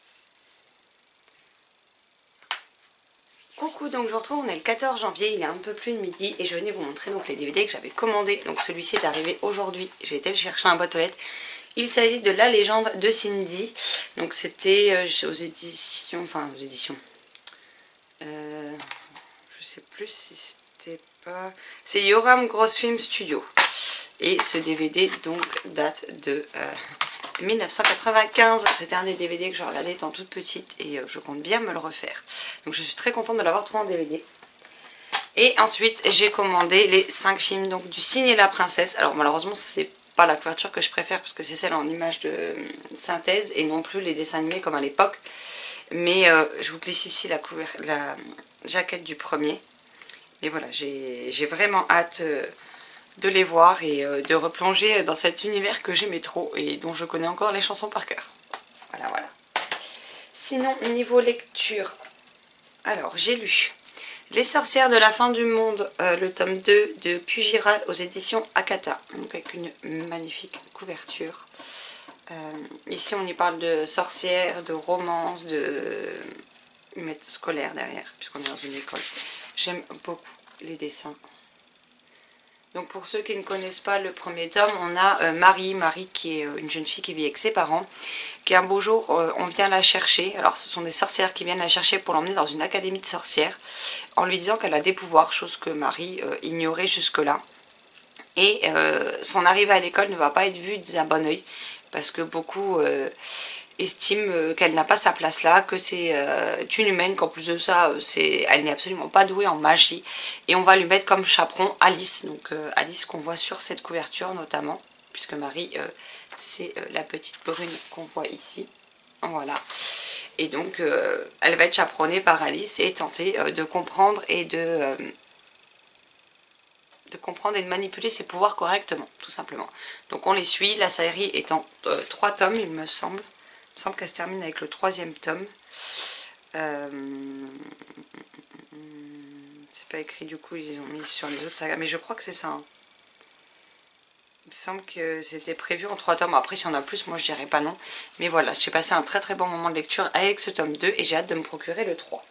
Coucou, donc je vous retrouve, on est le 14 janvier, il est un peu plus de midi et je venais vous montrer donc les DVD que j'avais commandés. Donc celui-ci est arrivé aujourd'hui, j'ai été le chercher en boîte aux lettres. Il s'agit de La Légende de Cindy. Donc c'était aux éditions, je sais plus si c'était pas... C'est Yoram Grosse Film Studio. Et ce DVD donc date de 1995. C'était un des DVD que je regardais étant toute petite et je compte bien me le refaire. Donc je suis très contente de l'avoir trouvé en DVD. Et ensuite j'ai commandé les 5 films donc, du Ciné La Princesse. Alors malheureusement c'est pas la couverture que je préfère parce que c'est celle en image de synthèse et non plus les dessins animés comme à l'époque. Mais je vous glisse ici la jaquette du premier. Mais voilà, j'ai vraiment hâte de les voir et de replonger dans cet univers que j'aimais trop et dont je connais encore les chansons par cœur. Voilà, voilà. Sinon, niveau lecture, alors j'ai lu Les sorcières de la fin du monde, le tome 2 de Kujira aux éditions Akata, donc avec une magnifique couverture. Ici on y parle de sorcières, de romances, de maître scolaire derrière, puisqu'on est dans une école. J'aime beaucoup les dessins. Donc pour ceux qui ne connaissent pas le premier tome, on a Marie qui est une jeune fille qui vit avec ses parents, qui un beau jour, on vient la chercher. Alors ce sont des sorcières qui viennent la chercher pour l'emmener dans une académie de sorcières, en lui disant qu'elle a des pouvoirs, chose que Marie ignorait jusque-là. Et son arrivée à l'école ne va pas être vue d'un bon oeil, parce que beaucoup estiment qu'elle n'a pas sa place là, que c'est une humaine, qu'en plus de ça, elle n'est absolument pas douée en magie. Et on va lui mettre comme chaperon Alice, donc Alice qu'on voit sur cette couverture notamment, puisque Marie, c'est la petite brune qu'on voit ici. Voilà. Et donc, elle va être chaperonnée par Alice et tenter de comprendre et de manipuler ses pouvoirs correctement, tout simplement. Donc on les suit, la série est en 3 tomes, il me semble. Il me semble qu'elle se termine avec le 3e tome. C'est pas écrit du coup, ils ont mis sur les autres sagas, mais je crois que c'est ça. Hein. Il me semble que c'était prévu en 3 tomes. Après, si on a plus, moi je dirais pas non. Mais voilà, j'ai passé un très très bon moment de lecture avec ce tome 2 et j'ai hâte de me procurer le 3.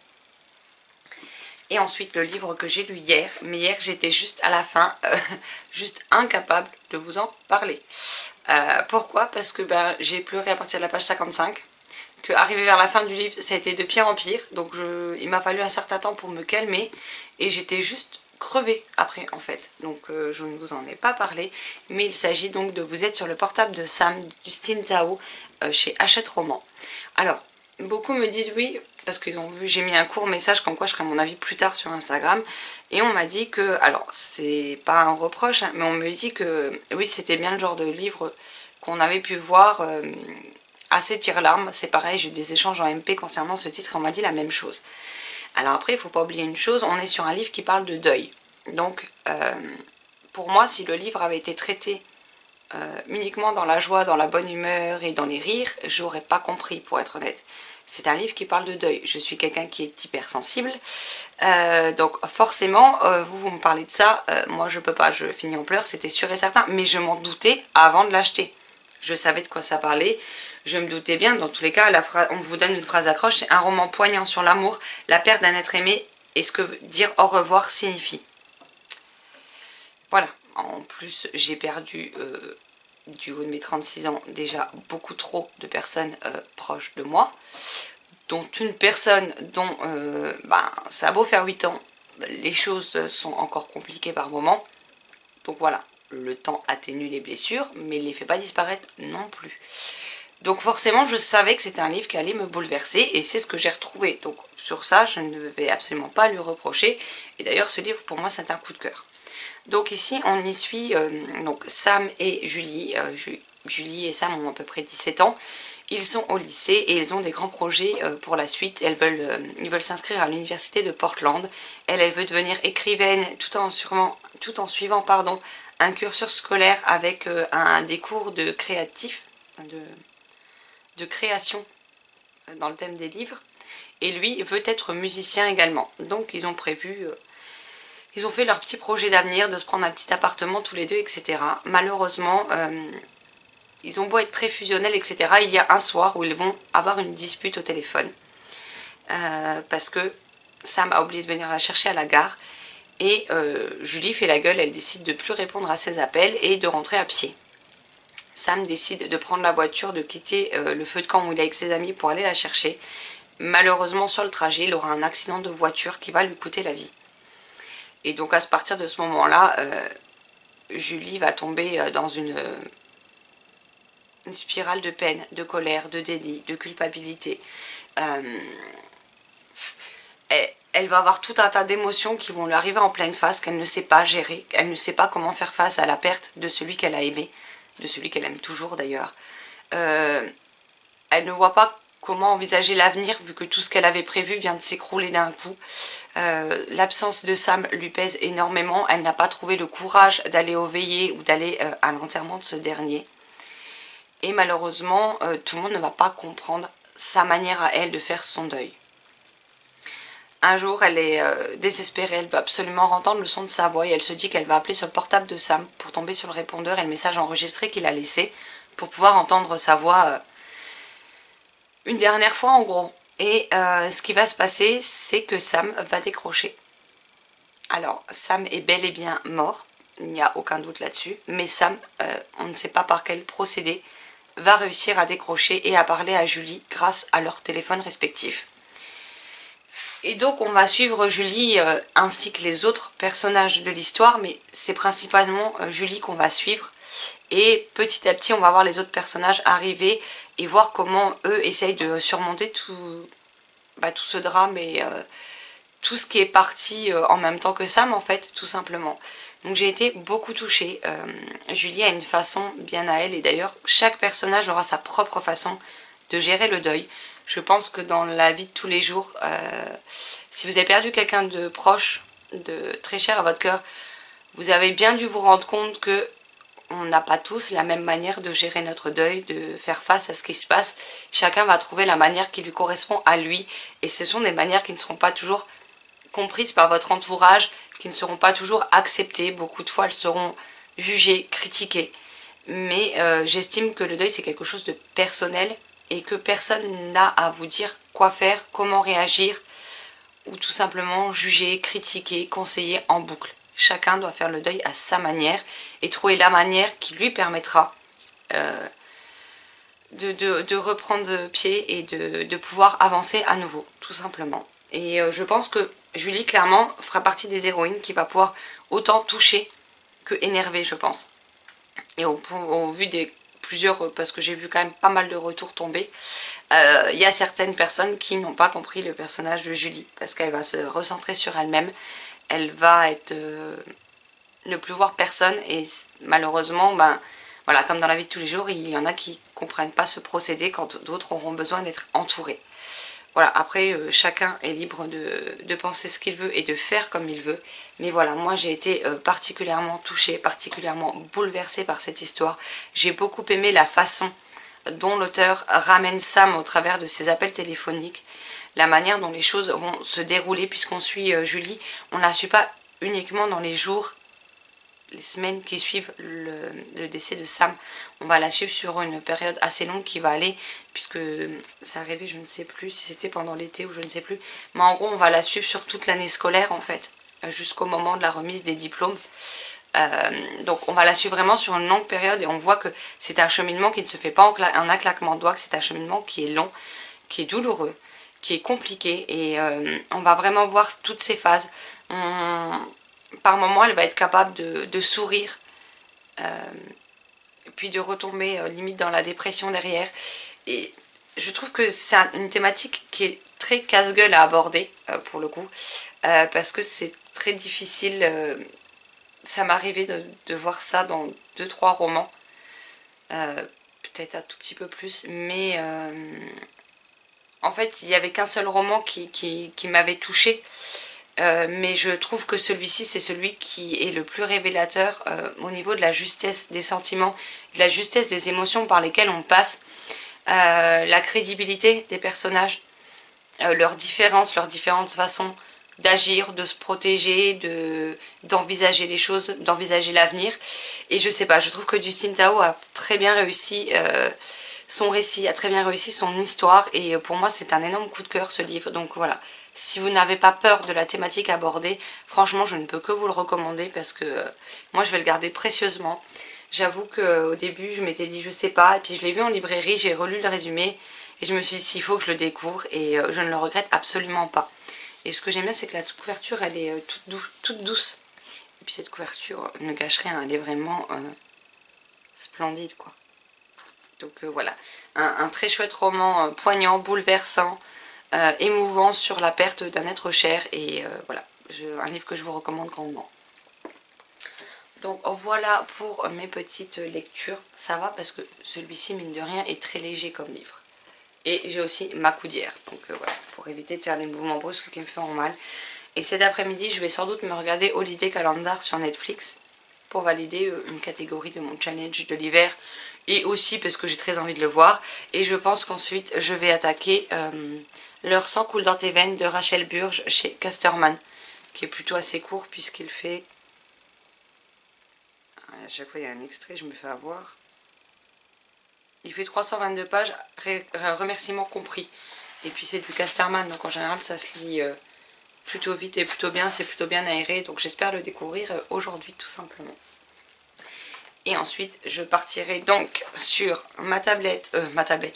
Et ensuite le livre que j'ai lu hier, mais hier j'étais juste à la fin, juste incapable de vous en parler. Pourquoi? Parce que j'ai pleuré à partir de la page 55, que arrivé vers la fin du livre ça a été de pire en pire, donc il m'a fallu un certain temps pour me calmer, et j'étais juste crevée après en fait, donc je ne vous en ai pas parlé, mais il s'agit donc de Vous êtes sur le portable de Sam, d'Justine Tao, chez Hachette Roman. Alors, beaucoup me disent oui, parce qu'ils ont vu, j'ai mis un court message comme quoi je ferai mon avis plus tard sur Instagram, et on m'a dit que, alors c'est pas un reproche, hein, mais on me dit que oui c'était bien le genre de livre qu'on avait pu voir assez tire-larme. C'est pareil, j'ai eu des échanges en MP concernant ce titre et on m'a dit la même chose. Alors après il ne faut pas oublier une chose, on est sur un livre qui parle de deuil, donc pour moi si le livre avait été traité uniquement dans la joie, dans la bonne humeur et dans les rires, j'aurais pas compris pour être honnête. C'est un livre qui parle de deuil. Je suis quelqu'un qui est hypersensible, donc forcément, vous me parlez de ça, moi je peux pas, je finis en pleurs, c'était sûr et certain, mais je m'en doutais avant de l'acheter. Je savais de quoi ça parlait, je me doutais bien, dans tous les cas, on vous donne une phrase accroche, c'est un roman poignant sur l'amour, la perte d'un être aimé et ce que dire au revoir signifie. Voilà, en plus j'ai perdu du haut de mes 36 ans déjà beaucoup trop de personnes proches de moi, dont une personne dont ça a beau faire 8 ans, les choses sont encore compliquées par moments, donc voilà, le temps atténue les blessures, mais il ne les fait pas disparaître non plus. Donc forcément je savais que c'était un livre qui allait me bouleverser et c'est ce que j'ai retrouvé, donc sur ça je ne vais absolument pas lui reprocher, et d'ailleurs ce livre pour moi c'est un coup de cœur. Donc ici on y suit donc Sam et Julie. Julie et Sam ont à peu près 17 ans. Ils sont au lycée et ils ont des grands projets pour la suite. Ils veulent s'inscrire à l'université de Portland. Elle veut devenir écrivaine tout en suivant un cursus scolaire avec des cours de création dans le thème des livres. Et lui veut être musicien également. Donc ils ont prévu... Ils ont fait leur petit projet d'avenir, de se prendre un petit appartement tous les deux, etc. Malheureusement, ils ont beau être très fusionnels, etc. Il y a un soir où ils vont avoir une dispute au téléphone. Parce que Sam a oublié de venir la chercher à la gare. Et Julie fait la gueule, elle décide de ne plus répondre à ses appels et de rentrer à pied. Sam décide de prendre la voiture, de quitter le feu de camp où il est avec ses amis pour aller la chercher. Malheureusement, sur le trajet, il aura un accident de voiture qui va lui coûter la vie. Et donc à partir de ce moment-là, Julie va tomber dans une une spirale de peine, de colère, de déni, de culpabilité. Elle va avoir tout un tas d'émotions qui vont lui arriver en pleine face, qu'elle ne sait pas gérer, elle ne sait pas comment faire face à la perte de celui qu'elle a aimé, de celui qu'elle aime toujours d'ailleurs. Elle ne voit pas comment envisager l'avenir vu que tout ce qu'elle avait prévu vient de s'écrouler d'un coup. L'absence de Sam lui pèse énormément, elle n'a pas trouvé le courage d'aller au veillées ou d'aller à l'enterrement de ce dernier. Et malheureusement, tout le monde ne va pas comprendre sa manière à elle de faire son deuil. Un jour, elle est désespérée, elle veut absolument entendre le son de sa voix et elle se dit qu'elle va appeler sur le portable de Sam pour tomber sur le répondeur et le message enregistré qu'il a laissé pour pouvoir entendre sa voix une dernière fois en gros. Et ce qui va se passer, c'est que Sam va décrocher. Alors, Sam est bel et bien mort, il n'y a aucun doute là-dessus, mais Sam, on ne sait pas par quel procédé, va réussir à décrocher et à parler à Julie grâce à leurs téléphones respectifs. Et donc on va suivre Julie ainsi que les autres personnages de l'histoire, mais c'est principalement Julie qu'on va suivre. Et petit à petit on va voir les autres personnages arriver et voir comment eux essayent de surmonter tout ce drame et tout ce qui est parti en même temps que Sam en fait, tout simplement. Donc j'ai été beaucoup touchée. Julie a une façon bien à elle et d'ailleurs chaque personnage aura sa propre façon de gérer le deuil. Je pense que dans la vie de tous les jours, si vous avez perdu quelqu'un de proche, de très cher à votre cœur, vous avez bien dû vous rendre compte que on n'a pas tous la même manière de gérer notre deuil, de faire face à ce qui se passe. Chacun va trouver la manière qui lui correspond à lui et ce sont des manières qui ne seront pas toujours comprises par votre entourage, qui ne seront pas toujours acceptées. Beaucoup de fois, elles seront jugées, critiquées. Mais j'estime que le deuil, c'est quelque chose de personnel et que personne n'a à vous dire quoi faire, comment réagir, ou tout simplement juger, critiquer, conseiller en boucle. Chacun doit faire le deuil à sa manière et trouver la manière qui lui permettra de reprendre pied et de pouvoir avancer à nouveau, tout simplement. Et je pense que Julie, clairement, fera partie des héroïnes qui va pouvoir autant toucher que énerver, je pense. Et au vu des plusieurs, parce que j'ai vu quand même pas mal de retours tomber, y a certaines personnes qui n'ont pas compris le personnage de Julie, parce qu'elle va se recentrer sur elle-même, elle va être ne plus voir personne, et malheureusement, voilà, comme dans la vie de tous les jours, il y en a qui ne comprennent pas ce procédé quand d'autres auront besoin d'être entourés. Voilà, après, chacun est libre de penser ce qu'il veut et de faire comme il veut. Mais voilà, moi j'ai été particulièrement touchée, particulièrement bouleversée par cette histoire. J'ai beaucoup aimé la façon dont l'auteur ramène Sam au travers de ses appels téléphoniques. La manière dont les choses vont se dérouler puisqu'on suit Julie. On ne la suit pas uniquement dans les jours, les semaines qui suivent le décès de Sam. On va la suivre sur une période assez longue qui va aller, puisque c'est arrivé, je ne sais plus si c'était pendant l'été ou je ne sais plus, mais en gros on va la suivre sur toute l'année scolaire en fait, jusqu'au moment de la remise des diplômes. Donc on va la suivre vraiment sur une longue période et on voit que c'est un cheminement qui ne se fait pas en un claquement de doigts, que c'est un cheminement qui est long, qui est douloureux, qui est compliqué et on va vraiment voir toutes ces phases. Par moments, elle va être capable de sourire, puis de retomber limite dans la dépression derrière. Et je trouve que c'est une thématique qui est très casse-gueule à aborder, pour le coup, parce que c'est très difficile. Ça m'est arrivé de voir ça dans 2-3 romans, peut-être un tout petit peu plus, mais en fait, il n'y avait qu'un seul roman qui m'avait touchée. Mais je trouve que celui-ci, c'est celui qui est le plus révélateur au niveau de la justesse des sentiments, de la justesse des émotions par lesquelles on passe, la crédibilité des personnages, leurs différences, leurs différentes façons d'agir, de se protéger, d'envisager les choses, d'envisager l'avenir. Et je sais pas, je trouve que Justine Tao a très bien réussi son récit, a très bien réussi son histoire, et pour moi c'est un énorme coup de cœur ce livre. Donc voilà, si vous n'avez pas peur de la thématique abordée, franchement je ne peux que vous le recommander parce que moi je vais le garder précieusement. J'avoue qu'au début je m'étais dit je sais pas, et puis je l'ai vu en librairie, j'ai relu le résumé et je me suis dit s'il faut que je le découvre, et je ne le regrette absolument pas. Et ce que j'aime bien, c'est que la couverture elle est toute douce, et puis cette couverture ne gâche rien, elle est vraiment splendide quoi. Donc voilà, un très chouette roman poignant, bouleversant, émouvant sur la perte d'un être cher. Et voilà, un livre que je vous recommande grandement. Donc voilà pour mes petites lectures. Ça va parce que celui-ci, mine de rien, est très léger comme livre. Et j'ai aussi ma coudière. Donc voilà, pour éviter de faire des mouvements brusques qui me feront mal. Et cet après-midi, je vais sans doute me regarder Holiday Calendar sur Netflix pour valider une catégorie de mon challenge de l'hiver. Et aussi parce que j'ai très envie de le voir. Et je pense qu'ensuite, je vais attaquer Leur sang coule dans tes veines de Rachel Burge chez Casterman. Qui est plutôt assez court puisqu'il fait... À chaque fois, il y a un extrait, je me fais avoir. Il fait 322 pages, remerciements compris. Et puis c'est du Casterman, donc en général, ça se lit... plutôt vite et plutôt bien, c'est plutôt bien aéré, donc j'espère le découvrir aujourd'hui tout simplement. Et ensuite je partirai donc sur ma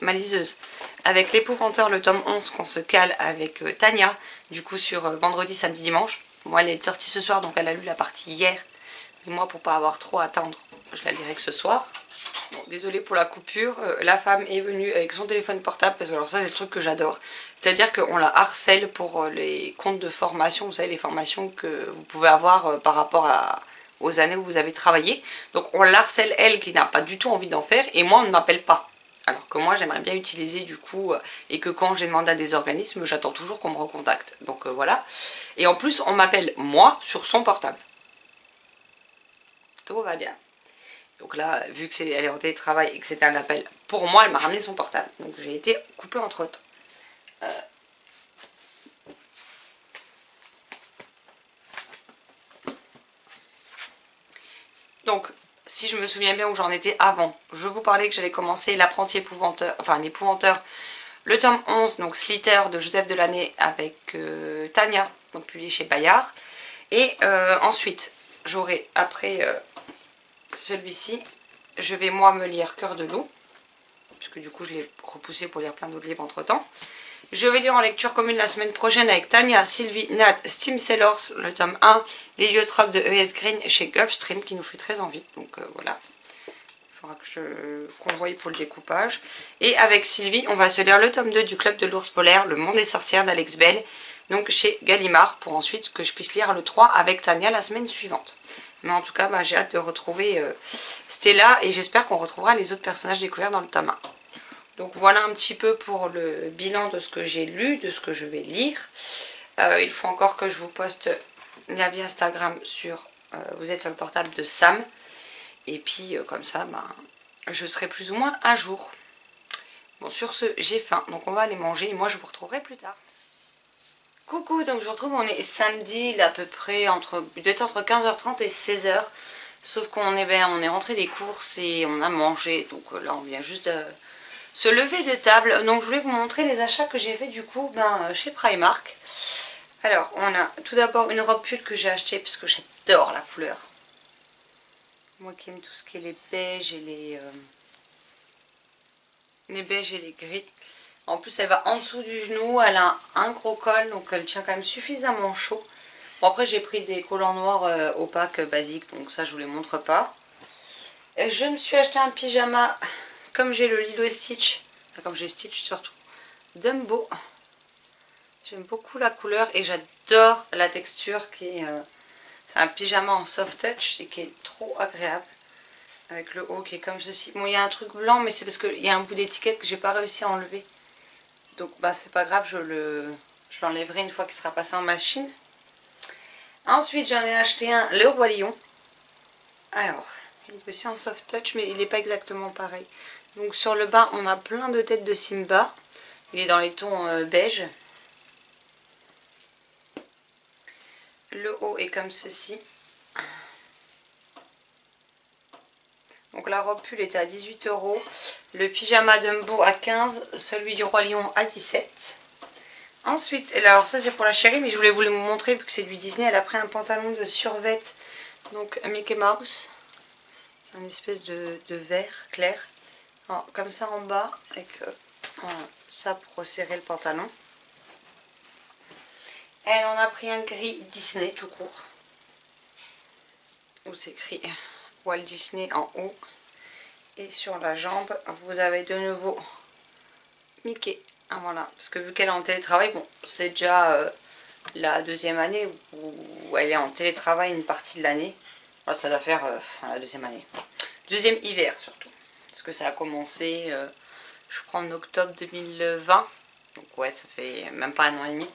ma liseuse, avec l'épouvanteur, le tome 11 qu'on se cale avec Tania, du coup sur vendredi, samedi, dimanche. Moi elle est sortie ce soir, donc elle a lu la partie hier, mais moi pour pas avoir trop à attendre, je la lirai que ce soir. Bon, désolée pour la coupure, la femme est venue avec son téléphone portable, parce que alors ça c'est le truc que j'adore. C'est-à-dire qu'on la harcèle pour les comptes de formation, vous savez les formations que vous pouvez avoir par rapport aux années où vous avez travaillé. Donc on l'harcèle elle qui n'a pas du tout envie d'en faire, et moi on ne m'appelle pas. Alors que moi j'aimerais bien utiliser du coup, et que quand j'ai demandé à des organismes, j'attends toujours qu'on me recontacte. Donc voilà. Et en plus on m'appelle moi sur son portable. Tout va bien. Donc là, vu qu'elle est en télétravail et que c'était un appel pour moi, elle m'a ramené son portable. Donc j'ai été coupée entre temps. Donc, si je me souviens bien où j'en étais avant, je vous parlais que j'allais commencer L'apprenti épouvanteur, enfin l'épouvanteur, le tome 11, donc Slither de Joseph Delaney avec Tania, donc publié chez Bayard. Et ensuite, j'aurai, après celui-ci, je vais moi me lire Cœur de loup, puisque du coup je l'ai repoussé pour lire plein d'autres livres entre temps. Je vais lire en lecture commune la semaine prochaine avec Tania, Sylvie, Nat, Steam Sellers, le tome 1, L'héliotropes de E.S. Green chez Gulfstream, qui nous fait très envie. Donc voilà, il faudra qu'on voie pour le découpage. Et avec Sylvie, on va se lire le tome 2 du Club de l'ours polaire, Le monde des sorcières d'Alex Bell, donc chez Gallimard, pour ensuite que je puisse lire le 3 avec Tania la semaine suivante. Mais en tout cas, bah, j'ai hâte de retrouver Stella, et j'espère qu'on retrouvera les autres personnages découverts dans le tome 1. Donc voilà un petit peu pour le bilan de ce que j'ai lu, de ce que je vais lire. Il faut encore que je vous poste la vie Instagram sur Vous êtes sur le portable de Sam. Et puis comme ça, ben, je serai plus ou moins à jour. Bon, sur ce, j'ai faim, donc on va aller manger et moi je vous retrouverai plus tard. Coucou, donc je vous retrouve, on est samedi, là, à peu près peut-être entre 15h30 et 16h. Sauf qu'on est rentré des courses et on a mangé, donc là on vient juste de se lever de table. Donc je voulais vous montrer les achats que j'ai fait du coup chez Primark. Alors on a tout d'abord une robe pull que j'ai achetée parce que j'adore la couleur. Moi qui aime tout ce qui est les beiges et les beiges et les gris. En plus elle va en dessous du genou, elle a un gros col donc elle tient quand même suffisamment chaud. Bon après j'ai pris des collants noirs opaques basiques donc ça je vous les montre pas. Et je me suis acheté un pyjama comme j'ai le Lilo et Stitch, enfin, comme j'ai Stitch surtout, Dumbo. J'aime beaucoup la couleur et j'adore la texture qui est... c'est un pyjama en soft touch et qui est trop agréable. Avec le haut qui est comme ceci. Bon, il y a un truc blanc mais c'est parce qu'il y a un bout d'étiquette que j'ai pas réussi à enlever. Donc bah c'est pas grave, je l'enlèverai une fois qu'il sera passé en machine. Ensuite j'en ai acheté un, le Roi Lion. Alors, il est aussi en soft touch mais il n'est pas exactement pareil. Donc sur le bas on a plein de têtes de Simba. Il est dans les tons beige. Le haut est comme ceci. Donc la robe pull était à 18 €. Le pyjama Dumbo à 15. Celui du Roi Lion à 17. Ensuite, alors ça c'est pour la chérie mais je voulais vous le montrer vu que c'est du Disney. Elle a pris un pantalon de survêt. Donc Mickey Mouse. C'est un espèce de vert clair. Alors, comme ça en bas avec ça pour resserrer le pantalon. Elle en a pris un gris Disney tout court. Où c'est écrit Walt Disney en haut. Et sur la jambe, vous avez de nouveau Mickey. Ah, voilà, parce que vu qu'elle est en télétravail, bon, c'est déjà la deuxième année où elle est en télétravail une partie de l'année. Voilà, ça doit faire la deuxième année. Deuxième hiver surtout. Parce que ça a commencé, je crois, en octobre 2020. Donc ouais, ça fait même pas un an et demi.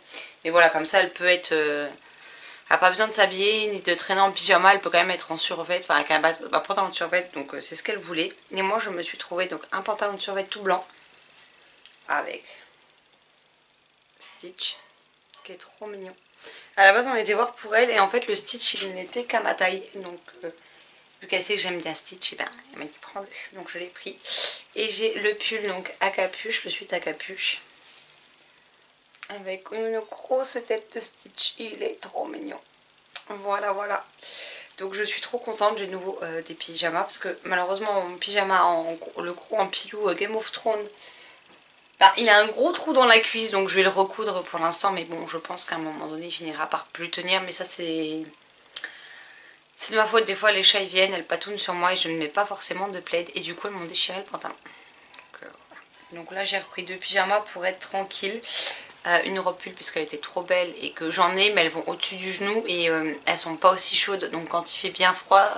Mais voilà, comme ça, elle peut être... elle n'a pas besoin de s'habiller ni de traîner en pyjama. Elle peut quand même être en survêt, enfin avec un pantalon de survêt. Donc c'est ce qu'elle voulait. Et moi, je me suis trouvé donc un pantalon de survêt tout blanc. Avec Stitch, qui est trop mignon. À la base, on était voir pour elle. Et en fait, le Stitch, il n'était qu'à ma taille. Donc... vu qu'elle sait que j'aime bien Stitch, et ben, elle m'a dit prends-le, donc je l'ai pris. Et j'ai le pull donc à capuche, le sweat à capuche, avec une grosse tête de Stitch, il est trop mignon. Voilà, voilà. Donc je suis trop contente, j'ai de nouveau des pyjamas, parce que malheureusement mon pyjama, le gros en pilou Game of Thrones, bah, il a un gros trou dans la cuisse, donc je vais le recoudre pour l'instant, mais bon, je pense qu'à un moment donné, il finira par plus tenir, mais ça c'est... C'est de ma faute, des fois les chats ils viennent, elles patounent sur moi et je ne mets pas forcément de plaid et du coup elles m'ont déchiré le pantalon. Voilà. Donc là j'ai repris 2 pyjamas pour être tranquille. Une robe pull puisqu'elle était trop belle et que j'en ai mais elles vont au-dessus du genou et elles sont pas aussi chaudes. Donc quand il fait bien froid,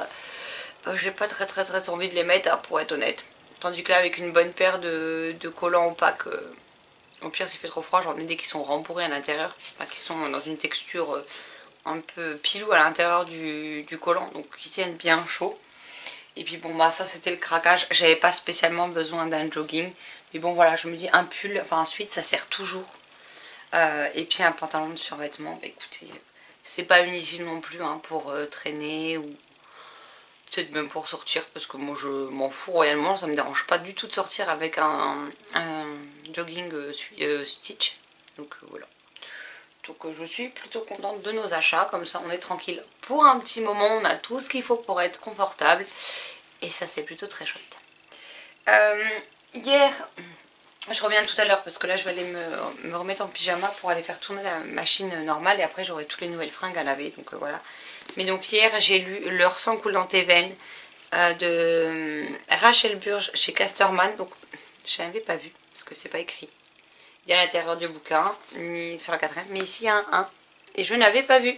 j'ai pas très envie de les mettre pour être honnête. Tandis que là avec une bonne paire de collants opaques, au pire s'il fait trop froid j'en ai des qui sont rembourrés à l'intérieur, enfin, qui sont dans une texture... un peu pilou à l'intérieur du collant, donc qui tiennent bien chaud. Et puis bon bah ça c'était le craquage, j'avais pas spécialement besoin d'un jogging, mais bon voilà, je me dis un pull, enfin un sweat ça sert toujours. Et puis un pantalon de survêtement, bah écoutez, c'est pas inutile non plus hein, pour traîner ou peut-être même pour sortir, parce que moi je m'en fous royalement, ça me dérange pas du tout de sortir avec un jogging Stitch, donc voilà. Donc je suis plutôt contente de nos achats, comme ça on est tranquille pour un petit moment, on a tout ce qu'il faut pour être confortable et ça c'est plutôt très chouette. Hier, je reviens tout à l'heure parce que là je vais aller me remettre en pyjama pour aller faire tourner la machine normale et après j'aurai toutes les nouvelles fringues à laver, donc voilà. Mais donc hier j'ai lu Leur sang coule dans tes veines de Rachel Burge chez Casterman, donc je n'avais pas vu parce que c'est pas écrit. Il y a à l'intérieur du bouquin, ni sur la quatrième, mais ici il y a un 1. Et je n'avais pas vu.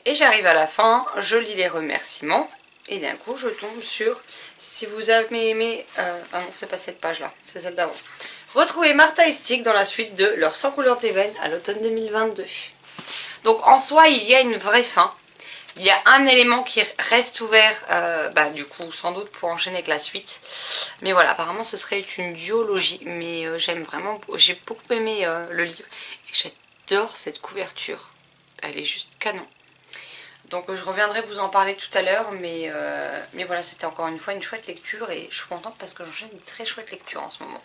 Et j'arrive à la fin, je lis les remerciements. Et d'un coup, je tombe sur, si vous avez aimé... ah non, c'est pas cette page-là, c'est celle d'avant. Retrouvez Martha et Stig dans la suite de Leur sang coule dans tes veines à l'automne 2022. Donc en soi, il y a une vraie fin. Il y a un élément qui reste ouvert, du coup, sans doute pour enchaîner avec la suite. Mais voilà, apparemment ce serait une duologie. Mais j'aime vraiment, j'ai beaucoup aimé le livre. Et j'adore cette couverture. Elle est juste canon. Donc je reviendrai vous en parler tout à l'heure. Mais voilà, c'était encore une fois une chouette lecture. Et je suis contente parce que j'enchaîne une très chouette lecture en ce moment.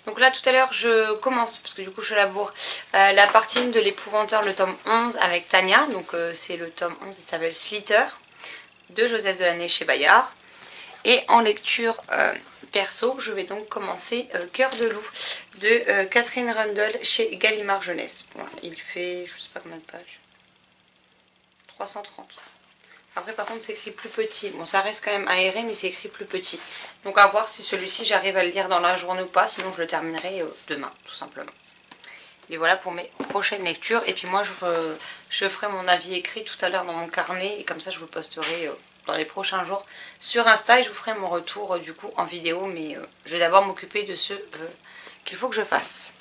Donc là tout à l'heure je commence, parce que du coup je laboure, la partie 1 de l'épouvanteur, le tome 11 avec Tania. Donc c'est le tome 11, il s'appelle Slither, de Joseph Delaney chez Bayard. Et en lecture perso, je vais donc commencer Cœur de loup de Catherine Rundle chez Gallimard Jeunesse. Voilà, il fait, je sais pas combien de pages, 330. Après par contre c'est écrit plus petit, bon ça reste quand même aéré mais c'est écrit plus petit. Donc à voir si celui-ci j'arrive à le lire dans la journée ou pas, sinon je le terminerai demain tout simplement. Et voilà pour mes prochaines lectures. Et puis moi je ferai mon avis écrit tout à l'heure dans mon carnet et comme ça je vous le posterai dans les prochains jours sur Insta et je vous ferai mon retour du coup en vidéo. Mais je vais d'abord m'occuper de ce qu'il faut que je fasse.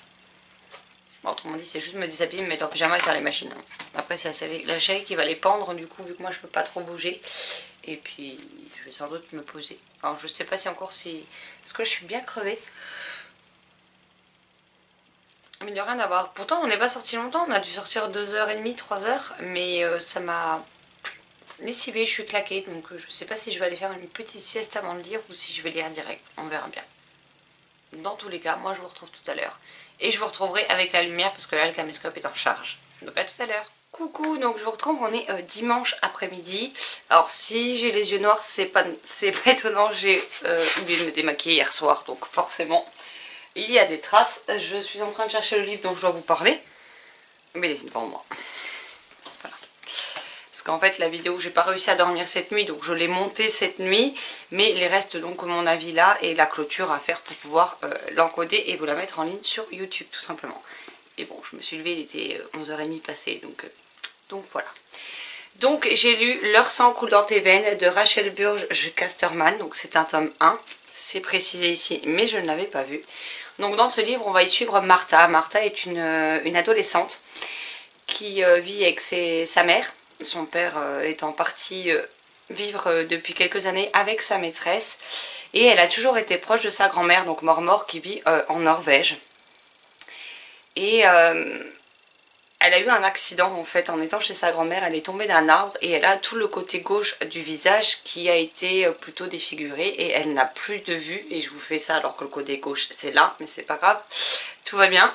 Bon, autrement dit, c'est juste me déshabiller, me mettre en pyjama et faire les machines. Après, c'est la chérie qui va les pendre, du coup, vu que moi je peux pas trop bouger. Et puis, je vais sans doute me poser. Alors, je sais pas si encore si... Parce que là, je suis bien crevée. Mais de rien d'avoir. Pourtant, on n'est pas sorti longtemps. On a dû sortir 2h30, 3h. Mais ça m'a lessivée, je suis claquée. Donc, je sais pas si je vais aller faire une petite sieste avant de lire ou si je vais lire direct. On verra bien. Dans tous les cas, moi, je vous retrouve tout à l'heure. Et je vous retrouverai avec la lumière parce que là le caméscope est en charge. Donc à tout à l'heure. Coucou, donc je vous retrouve, on est dimanche après-midi. Alors si j'ai les yeux noirs, c'est pas étonnant, j'ai oublié de me démaquiller hier soir. Donc forcément, il y a des traces. Je suis en train de chercher le livre dont je dois vous parler. Mais il est devant moi. Voilà. Parce qu'en fait la vidéo, j'ai pas réussi à dormir cette nuit, donc je l'ai montée cette nuit, mais il reste donc mon avis là et la clôture à faire pour pouvoir l'encoder et vous la mettre en ligne sur YouTube tout simplement. Et bon, je me suis levée, il était 11h30 passé, donc voilà. Donc j'ai lu Leur sang coule dans tes veines de Rachel Burge Casterman, donc c'est un tome 1, c'est précisé ici, mais je ne l'avais pas vu. Donc dans ce livre, on va y suivre Martha. Martha est une adolescente qui vit avec sa mère, son père étant parti vivre depuis quelques années avec sa maîtresse, et elle a toujours été proche de sa grand-mère, donc Mormor, qui vit en Norvège. Et elle a eu un accident en fait en étant chez sa grand-mère, elle est tombée d'un arbre et elle a tout le côté gauche du visage qui a été plutôt défiguré et elle n'a plus de vue, et je vous fais ça alors que le côté gauche c'est là, mais c'est pas grave, tout va bien.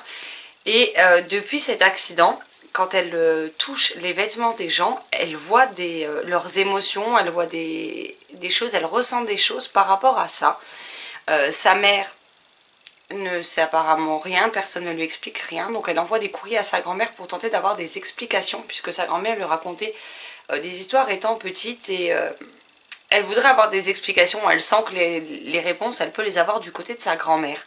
Et depuis cet accident, quand elle touche les vêtements des gens, elle voit leurs émotions, elle voit des choses, elle ressent des choses par rapport à ça. Sa mère ne sait apparemment rien, personne ne lui explique rien, donc elle envoie des courriers à sa grand-mère pour tenter d'avoir des explications, puisque sa grand-mère lui racontait des histoires étant petite, et elle voudrait avoir des explications, elle sent que les réponses, elle peut les avoir du côté de sa grand-mère.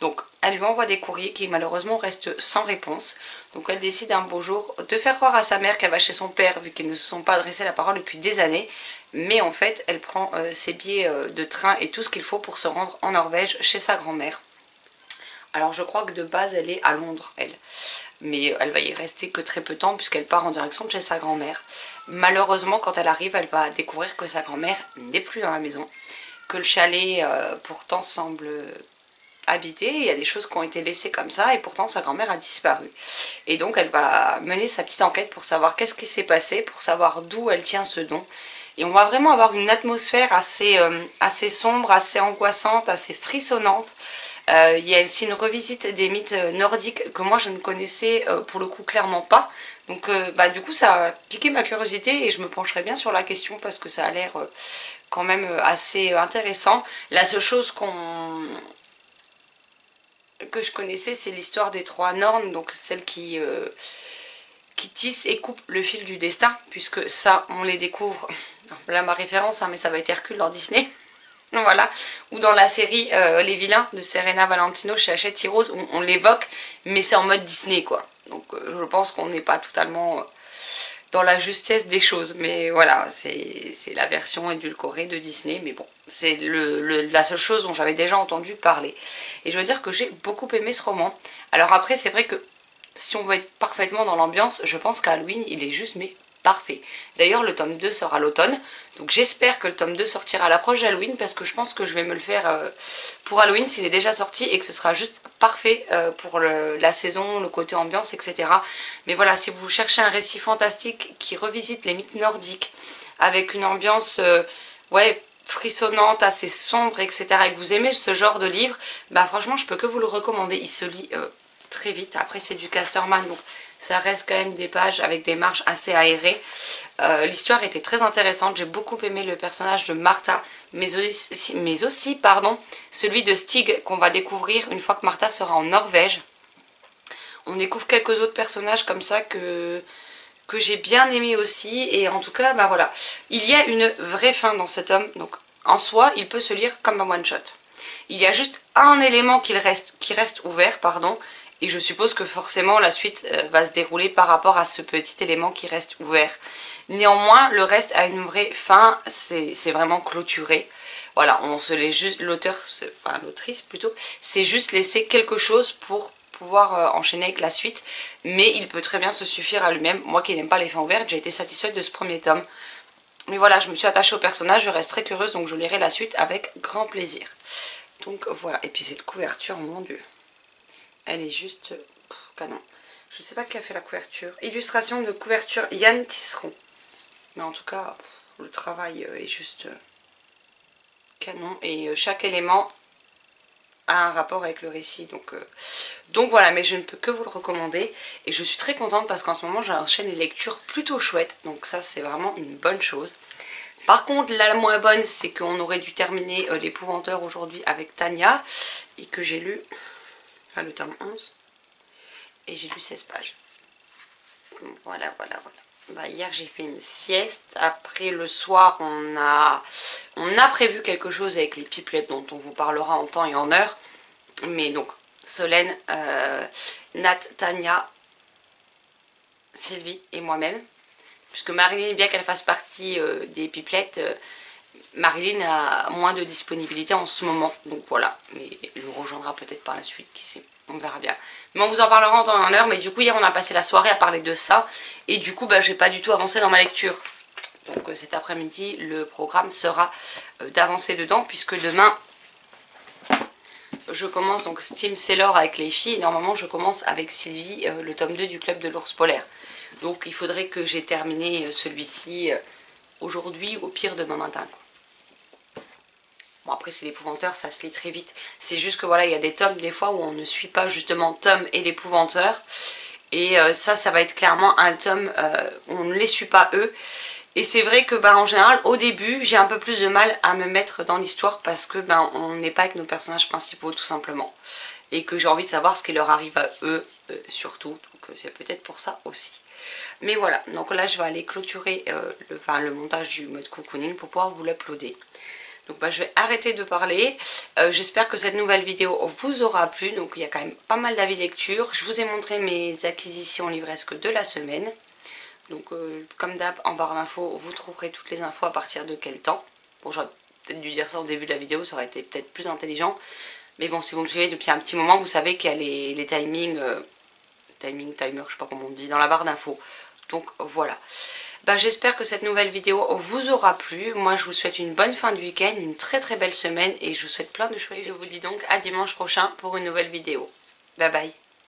Donc elle lui envoie des courriers qui malheureusement restent sans réponse, donc elle décide un beau jour de faire croire à sa mère qu'elle va chez son père, vu qu'ils ne se sont pas adressés la parole depuis des années, mais en fait elle prend ses billets de train et tout ce qu'il faut pour se rendre en Norvège chez sa grand-mère. Alors je crois que de base elle est à Londres, elle. Mais elle va y rester que très peu de temps puisqu'elle part en direction de chez sa grand-mère. Malheureusement quand elle arrive, elle va découvrir que sa grand-mère n'est plus dans la maison. Que le chalet pourtant semble habité, il y a des choses qui ont été laissées comme ça et pourtant sa grand-mère a disparu. Et donc elle va mener sa petite enquête pour savoir qu'est-ce qui s'est passé, pour savoir d'où elle tient ce don. Et on va vraiment avoir une atmosphère assez sombre, assez angoissante, assez frissonnante. Il y a aussi une revisite des mythes nordiques que moi je ne connaissais pour le coup clairement pas. Donc du coup ça a piqué ma curiosité et je me pencherai bien sur la question parce que ça a l'air quand même assez intéressant. La seule chose que je connaissais, c'est l'histoire des 3 Nornes, donc celle qui tisse et coupe le fil du destin, puisque ça on les découvre, là ma référence, hein, mais ça va être Hercule dans Disney. Voilà, ou dans la série Les Vilains de Serena Valentino chez Hachette Heroes, où on l'évoque, mais c'est en mode Disney quoi. Donc je pense qu'on n'est pas totalement dans la justesse des choses, mais voilà, c'est la version édulcorée de Disney, mais bon, c'est la seule chose dont j'avais déjà entendu parler. Et je veux dire que j'ai beaucoup aimé ce roman. Alors après, c'est vrai que si on veut être parfaitement dans l'ambiance, je pense qu'Halloween, il est juste mais parfait. D'ailleurs, le tome 2 sort à l'automne, donc j'espère que le tome 2 sortira à l'approche d'Halloween, parce que je pense que je vais me le faire pour Halloween s'il est déjà sorti, et que ce sera juste parfait pour la saison, le côté ambiance, etc. Mais voilà, si vous cherchez un récit fantastique qui revisite les mythes nordiques, avec une ambiance ouais, frissonnante, assez sombre, etc., et que vous aimez ce genre de livre, bah franchement, je peux que vous le recommander. Il se lit très vite. Après, c'est du Casterman, donc ça reste quand même des pages avec des marges assez aérées. L'histoire était très intéressante, j'ai beaucoup aimé le personnage de Martha, mais aussi celui de Stig qu'on va découvrir une fois que Martha sera en Norvège. On découvre quelques autres personnages comme ça que j'ai bien aimé aussi, et en tout cas, bah voilà. Il y a une vraie fin dans ce tome, donc en soi, il peut se lire comme un one-shot. Il y a juste un élément qui reste ouvert, pardon, et je suppose que forcément la suite va se dérouler par rapport à ce petit élément qui reste ouvert. Néanmoins, le reste a une vraie fin, c'est vraiment clôturé. Voilà, on se laisse juste, l'autrice plutôt, c'est juste laisser quelque chose pour pouvoir enchaîner avec la suite, mais il peut très bien se suffire à lui-même. Moi qui n'aime pas les fins ouvertes, j'ai été satisfaite de ce premier tome. Mais voilà, je me suis attachée au personnage, je reste très curieuse, donc je lirai la suite avec grand plaisir. Donc voilà, et puis cette couverture, mon dieu, elle est juste canon. Je sais pas qui a fait la couverture. Illustration de couverture Yann Tisseron. Mais en tout cas, le travail est juste canon, et chaque élément a un rapport avec le récit, donc voilà, mais je ne peux que vous le recommander, et je suis très contente parce qu'en ce moment j'enchaîne les lectures plutôt chouettes, donc ça c'est vraiment une bonne chose. Par contre, la moins bonne, c'est qu'on aurait dû terminer l'épouvanteur aujourd'hui avec Tania, et que j'ai lu le tome 11, et j'ai lu 16 pages. Voilà. hier j'ai fait une sieste. Après le soir on a prévu quelque chose avec les pipelettes dont on vous parlera en temps et en heure. Mais donc Solène, Nat, Tania, Sylvie et moi-même. Puisque Marilyn, bien qu'elle fasse partie des pipelettes, Marilyn a moins de disponibilité en ce moment. Donc voilà, mais elle nous rejoindra peut-être par la suite, qui sait. On verra bien. Mais on vous en parlera en temps et en heure. Mais du coup hier on a passé la soirée à parler de ça. Et du coup j'ai pas du tout avancé dans ma lecture. Donc cet après-midi le programme sera d'avancer dedans. Puisque demain je commence donc Steam Sailor avec les filles. Et normalement je commence avec Sylvie le tome 2 du Club de l'Ours Polaire. Donc il faudrait que j'ai terminé celui-ci aujourd'hui, au pire demain matin. Bon après c'est l'épouvanteur, ça se lit très vite. C'est juste que voilà, il y a des tomes des fois où on ne suit pas justement Tom et l'épouvanteur. Et ça va être clairement un tome où on ne les suit pas eux. Et c'est vrai que en général au début j'ai un peu plus de mal à me mettre dans l'histoire parce que on n'est pas avec nos personnages principaux tout simplement. Et que j'ai envie de savoir ce qui leur arrive à eux surtout. Donc c'est peut-être pour ça aussi. Mais voilà, donc là je vais aller clôturer le montage du mode cocooning pour pouvoir vous l'uploader. Donc je vais arrêter de parler. J'espère que cette nouvelle vidéo vous aura plu. Donc il y a quand même pas mal d'avis lecture. Je vous ai montré mes acquisitions livresques de la semaine. Donc comme d'hab en barre d'infos vous trouverez toutes les infos à partir de quel temps. Bon j'aurais peut-être dû dire ça au début de la vidéo, ça aurait été peut-être plus intelligent. Mais bon si vous me suivez depuis un petit moment vous savez qu'il y a les timings, timer je sais pas comment on dit, dans la barre d'infos. Donc voilà. J'espère que cette nouvelle vidéo vous aura plu. Moi je vous souhaite une bonne fin de week-end, une très très belle semaine et je vous souhaite plein de choses. Et je vous dis donc à dimanche prochain pour une nouvelle vidéo. Bye bye.